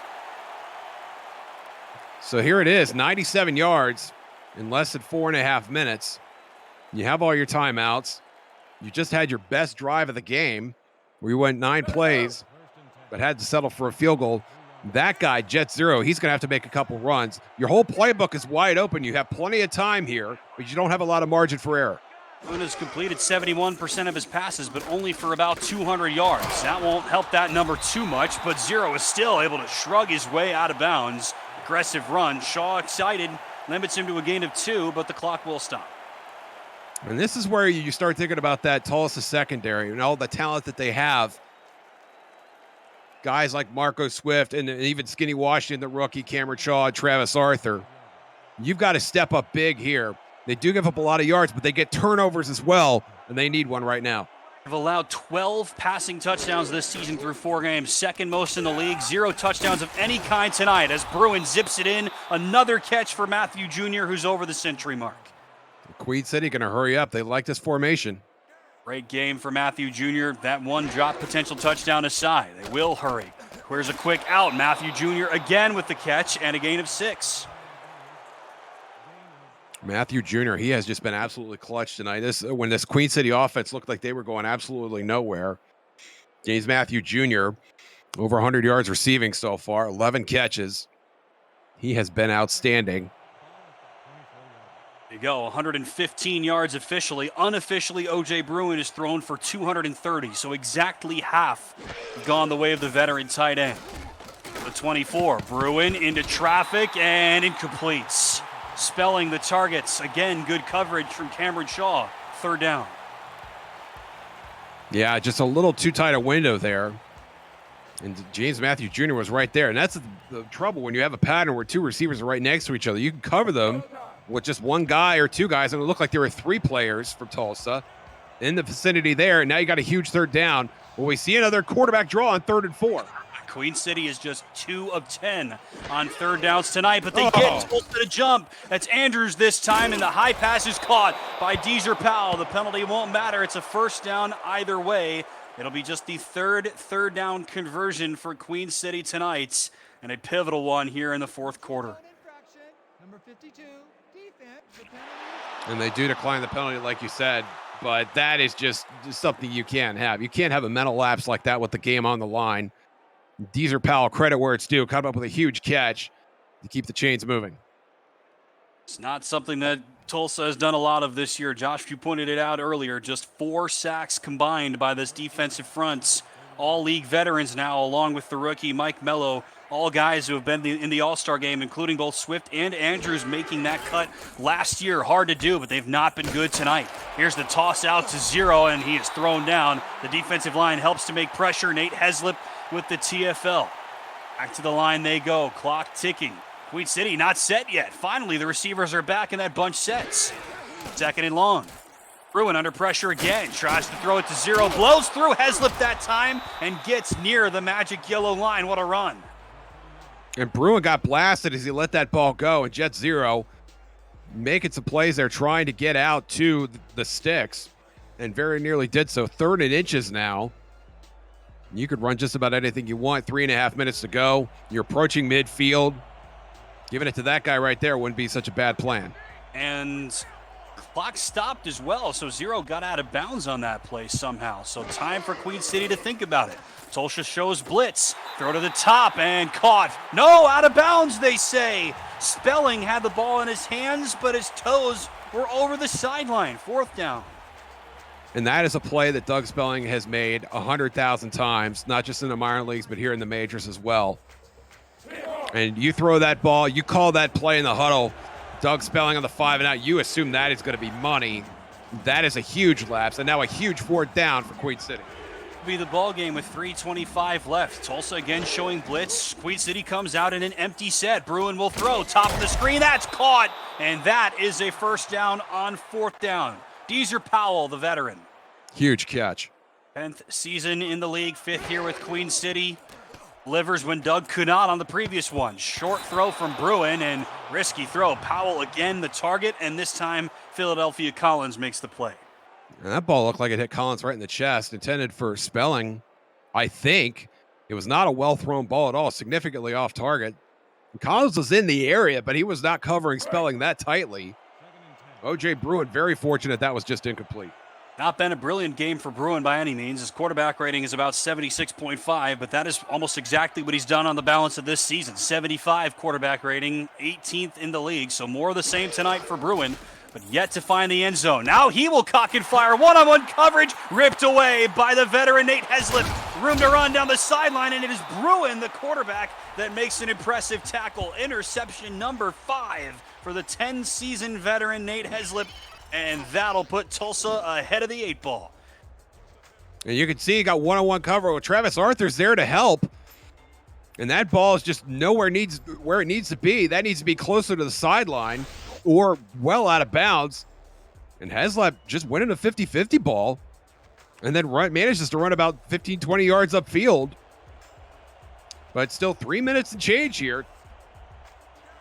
So here it is, 97 yards in less than 4.5 minutes. You have all your timeouts. You just had your best drive of the game where you went 9 plays, but had to settle for a field goal. That guy, Jet Zero, he's going to have to make a couple runs. Your whole playbook is wide open. You have plenty of time here, but you don't have a lot of margin for error. Bruin has completed 71% of his passes, but only for about 200 yards. That won't help that number too much, but Zero is still able to shrug his way out of bounds. Aggressive run. Shaw excited, limits him to a gain of 2, but the clock will stop. And this is where you start thinking about that Tulsa secondary and all the talent that they have. Guys like Marco Swift and even Skinny Washington, the rookie, Cameron Shaw, and Travis Arthur. You've got to step up big here. They do give up a lot of yards, but they get turnovers as well, and they need one right now. They've allowed 12 passing touchdowns this season through 4 games, second most in the league. 0 touchdowns of any kind tonight as Bruin zips it in. Another catch for Matthew Jr., who's over the century mark. Queen City going to hurry up. They like this formation. Great game for Matthew Jr. That one drop potential touchdown aside. They will hurry. Here's a quick out. Matthew Jr. again with the catch and a gain of 6. Matthew Jr., he has just been absolutely clutch tonight. When this Queen City offense looked like they were going absolutely nowhere. James Matthew Jr., over 100 yards receiving so far, 11 catches. He has been outstanding. There you go, 115 yards officially. Unofficially, O.J. Bruin is thrown for 230, so exactly half gone the way of the veteran tight end. The 24, Bruin into traffic and incompletes. Spelling the targets. Again, good coverage from Cameron Shaw. 3rd down. Yeah, just a little too tight a window there. And James Matthew Jr. was right there. And that's the trouble when you have a pattern where 2 receivers are right next to each other. You can cover them with just 1 guy or 2 guys, and it looked like there were 3 players from Tulsa in the vicinity there. And now you got a huge 3rd down. Well, we see another quarterback draw on 3rd and 4. Queen City is just 2 of 10 on 3rd downs tonight, but they get Tulsa to jump. That's Andrews this time, and the high pass is caught by Deezer Powell. The penalty won't matter. It's a 1st down either way. It'll be just the 3rd down conversion for Queen City tonight, and a pivotal one here in the 4th quarter. Number 52, defense. And they do decline the penalty, like you said, but that is just something you can't have. You can't have a mental lapse like that with the game on the line. Deezer Powell, credit where it's due, come up with a huge catch to keep the chains moving. It's not something that Tulsa has done a lot of this year. Josh, you pointed it out earlier, just 4 sacks combined by this defensive front. All league veterans now, along with the rookie Mike Mello, all guys who have been in the All-Star game, including both Swift and Andrews making that cut last year. Hard to do, but they've not been good tonight. Here's the toss out to Zero, and he is thrown down. The defensive line helps to make pressure. Nate Heslip with the TFL. Back to the line they go, clock ticking. Queen City not set yet. Finally, the receivers are back and that bunch sets. 2nd and long. Bruin under pressure again, tries to throw it to Zero, blows through Heslip that time and gets near the magic yellow line. What a run. And Bruin got blasted as he let that ball go, and Jet Zero making some plays there, trying to get out to the sticks, and very nearly did so. 3rd and inches now. You could run just about anything you want. 3.5 minutes to go. You're approaching midfield. Giving it to that guy right there wouldn't be such a bad plan. And clock stopped as well, so Zero got out of bounds on that play somehow. So time for Queen City to think about it. Tulsa shows blitz. Throw to the top and caught. No, out of bounds, they say. Spelling had the ball in his hands, but his toes were over the sideline. 4th down. And that is a play that Doug Spelling has made 100,000 times, not just in the minor leagues, but here in the majors as well. And you throw that ball, you call that play in the huddle, Doug Spelling on the 5 and out, you assume that is going to be money. That is a huge lapse, and now a huge 4th down for Queen City. Be the ball game with 3:25 left. Tulsa again showing blitz. Queen City comes out in an empty set. Bruin will throw. Top of the screen. That's caught. And that is a first down on 4th down. Deezer Powell, the veteran. Huge catch. 10th season in the league. 5th here with Queen City. Delivers when Doug could not on the previous one. Short throw from Bruin and risky throw. Powell again the target. And this time Philadelphia Collins makes the play. And that ball looked like it hit Collins right in the chest, intended for Spelling. I think it was not a well-thrown ball at all, significantly off target. And Collins was in the area, but he was not covering Spelling that tightly. O.J. Bruin, very fortunate that was just incomplete. Not been a brilliant game for Bruin by any means. His quarterback rating is about 76.5, but that is almost exactly what he's done on the balance of this season. 75 quarterback rating, 18th in the league, so more of the same tonight for Bruin. But yet to find the end zone. Now he will cock and fire. One-on-one coverage ripped away by the veteran Nate Heslip. Room to run down the sideline, and it is Bruin, the quarterback, that makes an impressive tackle. Interception number 5 for the 10-season veteran Nate Heslip, and that'll put Tulsa ahead of the 8 ball. And you can see he got one-on-one cover with Travis Arthur's there to help. And that ball is just nowhere where it needs to be. That needs to be closer to the sideline or well out of bounds. And Heslip just winning a 50-50 ball and then manages to run about 15, 20 yards upfield. But still 3 minutes and change here.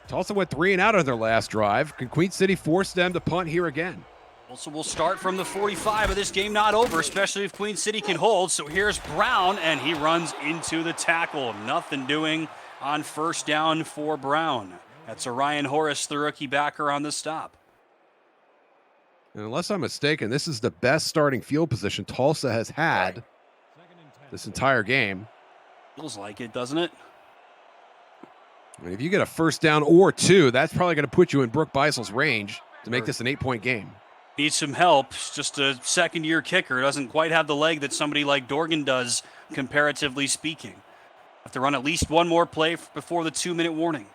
Tulsa went 3 and out on their last drive. Can Queen City force them to punt here again? Tulsa will start from the 45, but this game not over, especially if Queen City can hold. So here's Brown, and he runs into the tackle. Nothing doing on first down for Brown. That's Orion Horace, the rookie backer, on the stop. And unless I'm mistaken, this is the best starting field position Tulsa has had this entire game. Feels like it, doesn't it? I mean, if you get a first down or 2, that's probably going to put you in Brooke Beisel's range to make this an 8-point game. Needs some help. Just a second-year kicker. Doesn't quite have the leg that somebody like Dorgan does, comparatively speaking. Have to run at least one more play before the 2-minute warning.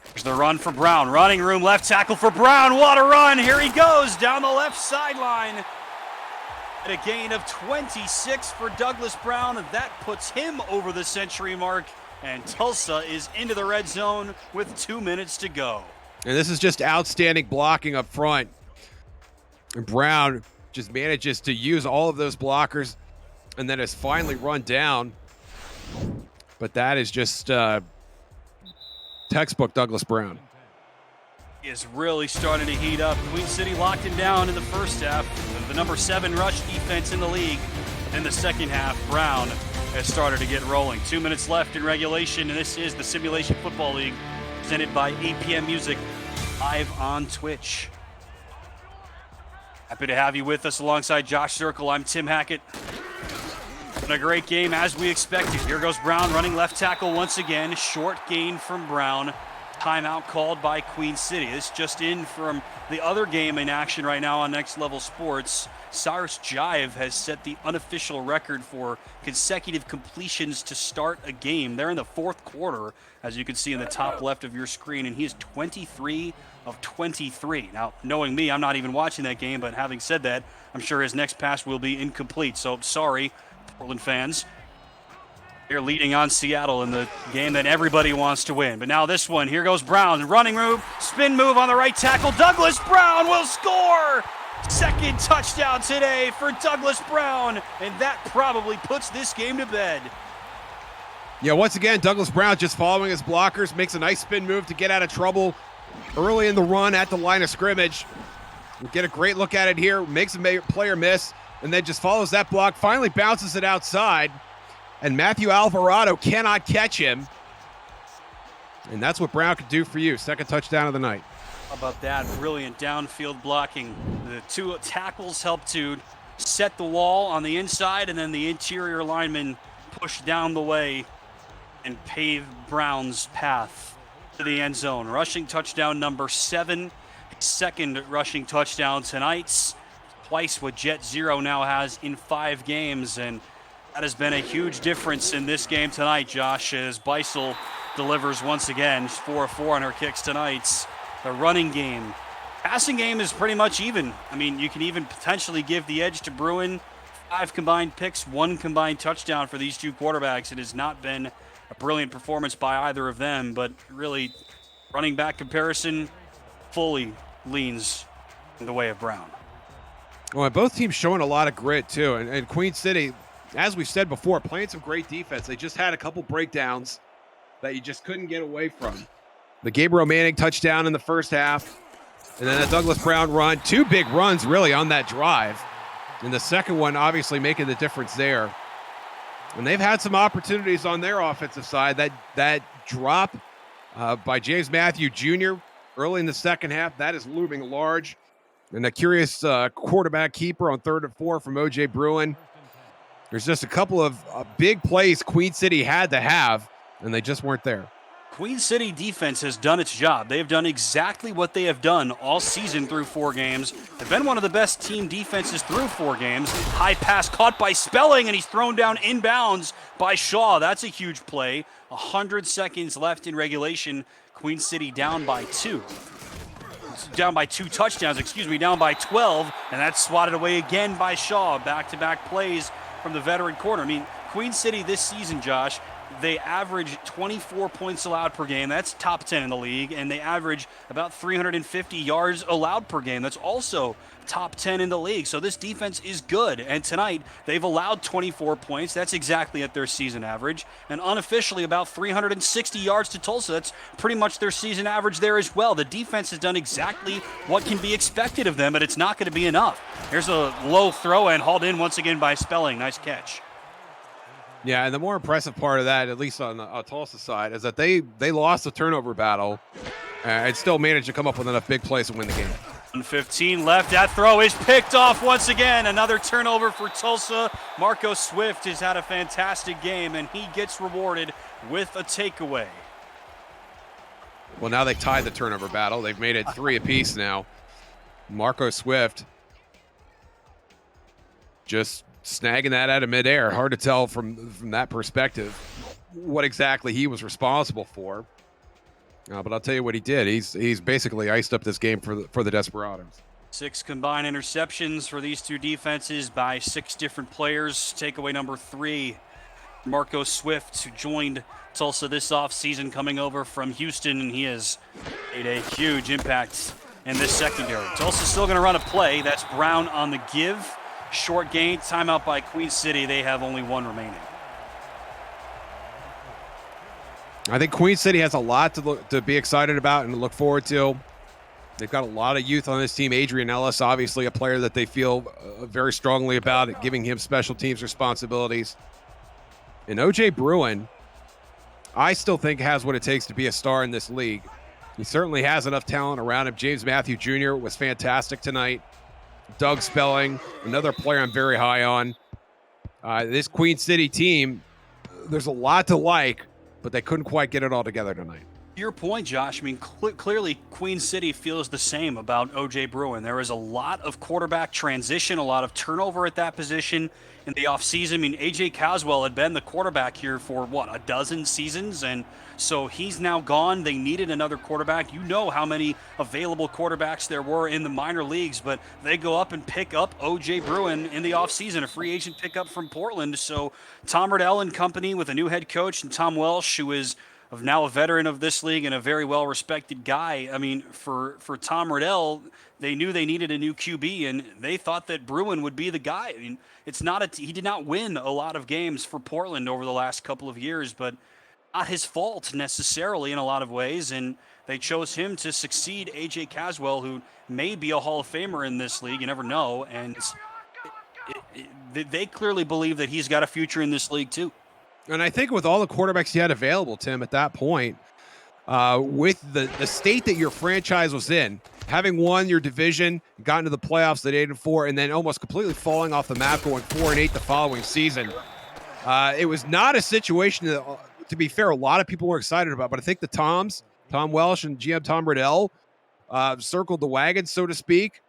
There's the run for Brown. Running room, left tackle for Brown. What a run. Here he goes down the left sideline. At a gain of 26 for Douglas Brown. That puts him over the century mark. And Tulsa is into the red zone with 2 minutes to go. And this is just outstanding blocking up front. And Brown just manages to use all of those blockers and then is finally run down. But that is just textbook Douglas Brown. He is really starting to heat up. Queen City locked him down in the first half. The number 7 rush defense in the league. In the second half, Brown has started to get rolling. 2 minutes left in regulation, and this is the Simulation Football League, presented by APM Music, live on Twitch. Happy to have you with us alongside Josh Circle. I'm Tim Hackett. Been a great game as we expected. Here goes Brown running left tackle once again. Short gain from Brown. Timeout called by Queen City. This just in from the other game in action right now on Next Level Sports. Cyrus Jive has set the unofficial record for consecutive completions to start a game. They're in the 4th quarter, as you can see in the top left of your screen, and he is 23 of 23. Now, knowing me, I'm not even watching that game, but having said that, I'm sure his next pass will be incomplete. So sorry, Portland fans. They're leading on Seattle in the game that everybody wants to win. But now this one, here goes Brown. Running move, spin move on the right tackle. Douglas Brown will score! Second touchdown today for Douglas Brown, and that probably puts this game to bed. Yeah, once again, Douglas Brown just following his blockers, makes a nice spin move to get out of trouble early in the run at the line of scrimmage. We'll get a great look at it here, makes a player miss, and then just follows that block, finally bounces it outside. And Matthew Alvarado cannot catch him. And that's what Brown could do for you. Second touchdown of the night. How about that? Brilliant downfield blocking. The 2 tackles helped to set the wall on the inside, and then the interior lineman pushed down the way and paved Brown's path to the end zone. Rushing touchdown number 7. Second rushing touchdown tonight. Twice what Jet Zero now has in 5 games, and that has been a huge difference in this game tonight, Josh, as Beisel delivers once again. 4 of 4 on her kicks tonight. The running game Passing game is pretty much even. I mean, you can even potentially give the edge to Bruin. 5 combined picks, 1 combined touchdown for these two quarterbacks. It has not been a brilliant performance by either of them, but really, running back comparison fully leans in the way of Brown. Well, both teams showing a lot of grit, too. And Queen City, as we've said before, playing some great defense. They just had a couple breakdowns that you just couldn't get away from. The Gabriel Manning touchdown in the first half, and then a Douglas Brown run. 2 big runs, really, on that drive. And the second one, obviously, making the difference there. And they've had some opportunities on their offensive side. That drop by James Matthew Jr. early in the second half, that is looming large. And a curious quarterback keeper on 3rd and 4 from O.J. Bruin. There's just a couple of big plays Queen City had to have, and they just weren't there. Queen City defense has done its job. They have done exactly what they have done all season through 4 games. They've been one of the best team defenses through 4 games. High pass caught by Spelling, and he's thrown down inbounds by Shaw. That's a huge play. 100 seconds left in regulation. Queen City down by 2. Down by 2 touchdowns, down by 12, and that's swatted away again by Shaw. Back-to-back plays from the veteran corner. I mean, Queen City this season, Josh, they average 24 points allowed per game. That's top 10 in the league, and they average about 350 yards allowed per game. That's also top 10 in the league. So this defense is good, and tonight they've allowed 24 points. That's exactly at their season average, and unofficially about 360 yards to Tulsa. That's pretty much their season average there as well. The defense has done exactly what can be expected of them, but it's not going to be enough. Here's a low throw and hauled in once again by Spelling. Nice catch. Yeah, and the more impressive part of that, at least on the Tulsa side, is that they lost the turnover battle and still managed to come up with enough big plays to win the game. 1:15 left. That throw is picked off once again. Another turnover for Tulsa. Marco Swift has had a fantastic game, and he gets rewarded with a takeaway. Well, now they tied the turnover battle. They've made it 3 apiece now. Marco Swift just snagging that out of midair. Hard to tell from that perspective what exactly he was responsible for. But I'll tell you what he did. He's basically iced up this game for the Desperados. 6 combined interceptions for these two defenses by 6 different players. Takeaway number 3, Marco Swift, who joined Tulsa this offseason, coming over from Houston, and he has made a huge impact in this secondary. Tulsa's still going to run a play. That's Brown on the give. Short gain, timeout by Queen City. They have only 1 remaining. I think Queen City has a lot to be excited about and to look forward to. They've got a lot of youth on this team. Adrian Ellis, obviously a player that they feel very strongly about, giving him special teams responsibilities. And O.J. Bruin, I still think has what it takes to be a star in this league. He certainly has enough talent around him. James Matthew Jr. was fantastic tonight. Doug Spelling, another player I'm very high on. This Queen City team, there's a lot to like, but they couldn't quite get it all together tonight. To your point, Josh, I mean, clearly Queen City feels the same about O.J. Bruin. There is a lot of quarterback transition, a lot of turnover at that position in the offseason. I mean, A.J. Caswell had been the quarterback here for, a dozen seasons? And so he's now gone. They needed another quarterback. You know how many available quarterbacks there were in the minor leagues, but they go up and pick up O.J. Bruin in the offseason, a free agent pickup from Portland. So Tom Riddell and company with a new head coach, and Tom Welsh, who is now a veteran of this league and a very well-respected guy. I mean, for Tom Riddell, they knew they needed a new QB, and they thought that Bruin would be the guy. I mean, he did not win a lot of games for Portland over the last couple of years, but not his fault necessarily in a lot of ways, and they chose him to succeed A.J. Caswell, who may be a Hall of Famer in this league. You never know, and they clearly believe that he's got a future in this league too. And I think with all the quarterbacks he had available, Tim, at that point, with the state that your franchise was in, having won your division, gotten to the playoffs at 8-4, and then almost completely falling off the map, going 4-8 the following season, it was not a situation that, to be fair, a lot of people were excited about. But I think the Tom Welsh and GM Tom Riddell circled the wagon, so to speak.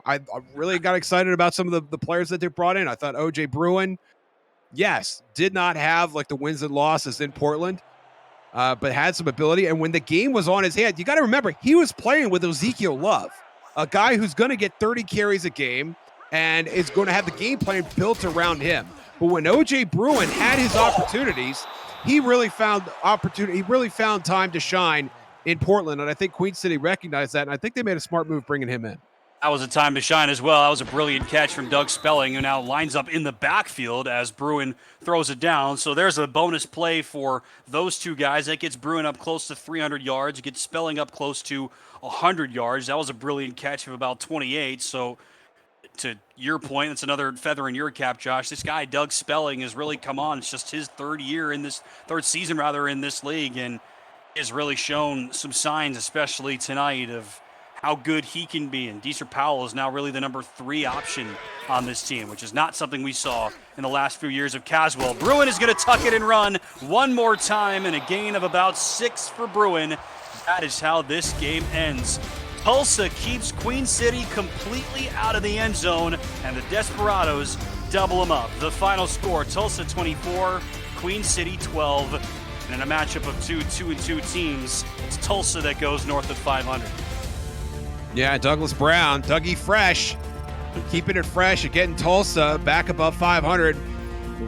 I really got excited about some of the players that they brought in. I thought O.J. Bruin, yes, did not have like the wins and losses in Portland, but had some ability. And when the game was on his hand, you got to remember, he was playing with Ezekiel Love. a guy who's going to get 30 carries a game and is going to have the game plan built around him. But when OJ Bruin had his opportunities, he really found time to shine in Portland, and I think Queen City recognized that, and I think they made a smart move bringing him in. That was a time to shine as well. That was a brilliant catch from Doug Spelling, who now lines up in the backfield as Bruin throws it down. So there's a bonus play for those two guys. That gets Bruin up close to 300 yards, gets Spelling up close to 100 yards. That was a brilliant catch of about 28. So to your point, that's another feather in your cap, Josh. This guy, Doug Spelling, has really come on. It's just his third season in this league, and has really shown some signs, especially tonight, of how good he can be. And Deeser Powell is now really the number 3 option on this team, which is not something we saw in the last few years of Caswell. Bruin is going to tuck it and run one more time, and a gain of about 6 for Bruin. That is how this game ends. Tulsa keeps Queen City completely out of the end zone, and the Desperados double them up. The final score, Tulsa 24, Queen City 12. And in a matchup of two 2-2 teams, it's Tulsa that goes north of 500. Yeah, Douglas Brown, Dougie Fresh, keeping it fresh and getting Tulsa back above 500.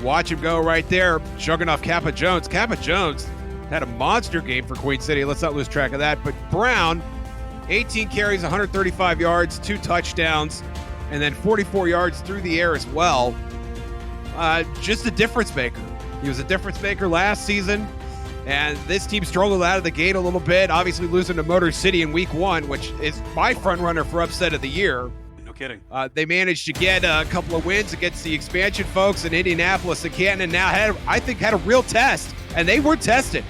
Watch him go right there, chugging off Kappa Jones. Kappa Jones had a monster game for Queen City. Let's not lose track of that. But Brown, 18 carries, 135 yards, 2 touchdowns, and then 44 yards through the air as well. Just a difference maker. He was a difference maker last season. And this team struggled out of the gate a little bit, obviously losing to Motor City in week 1, which is my front runner for upset of the year. No kidding. They managed to get a couple of wins against the expansion folks in Indianapolis and Canton, and now had a real test, and they were tested.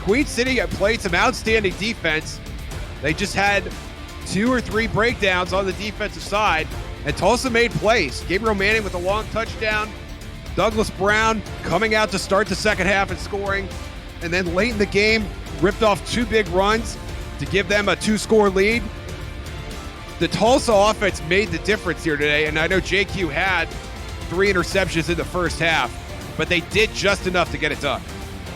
Queen City played some outstanding defense. They just had 2 or 3 breakdowns on the defensive side, and Tulsa made plays. Gabriel Manning with a long touchdown, Douglas Brown coming out to start the second half and scoring. And then late in the game, ripped off 2 big runs to give them a 2-score lead. The Tulsa offense made the difference here today, and I know JQ had 3 interceptions in the first half, but they did just enough to get it done.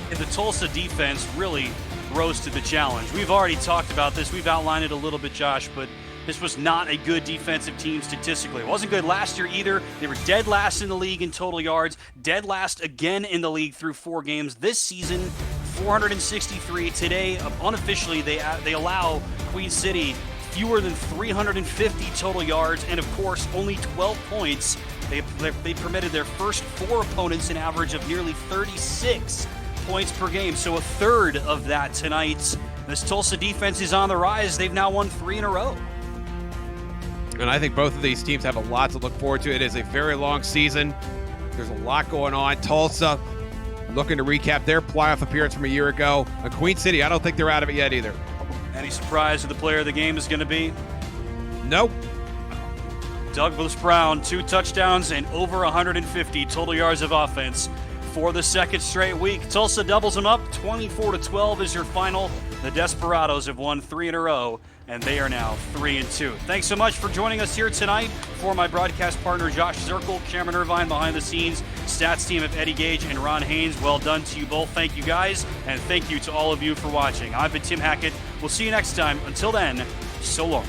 And the Tulsa defense really rose to the challenge. We've already talked about this. We've outlined it a little bit, Josh, but this was not a good defensive team statistically. It wasn't good last year either. They were dead last in the league in total yards, dead last again in the league through 4 games. This season, 463. Today, unofficially, they allow Queen City fewer than 350 total yards, and of course, only 12 points. They permitted their first 4 opponents an average of nearly 36 points per game, so a third of that tonight. This Tulsa defense is on the rise. They've now won 3 in a row. And I think both of these teams have a lot to look forward to. It is a very long season. There's a lot going on. Tulsa looking to recap their playoff appearance from a year ago. And Queen City, I don't think they're out of it yet either. Any surprise who the player of the game is going to be? Nope. Douglas Brown, 2 touchdowns and over 150 total yards of offense for the second straight week. Tulsa doubles them up. 24-12 is your final. The Desperados have won 3 in a row, and they are now 3-2. Thanks so much for joining us here tonight. For my broadcast partner, Josh Zirkle, Cameron Irvine behind the scenes, stats team of Eddie Gage and Ron Haynes, well done to you both. Thank you guys, and thank you to all of you for watching. I've been Tim Hackett. We'll see you next time. Until then, so long.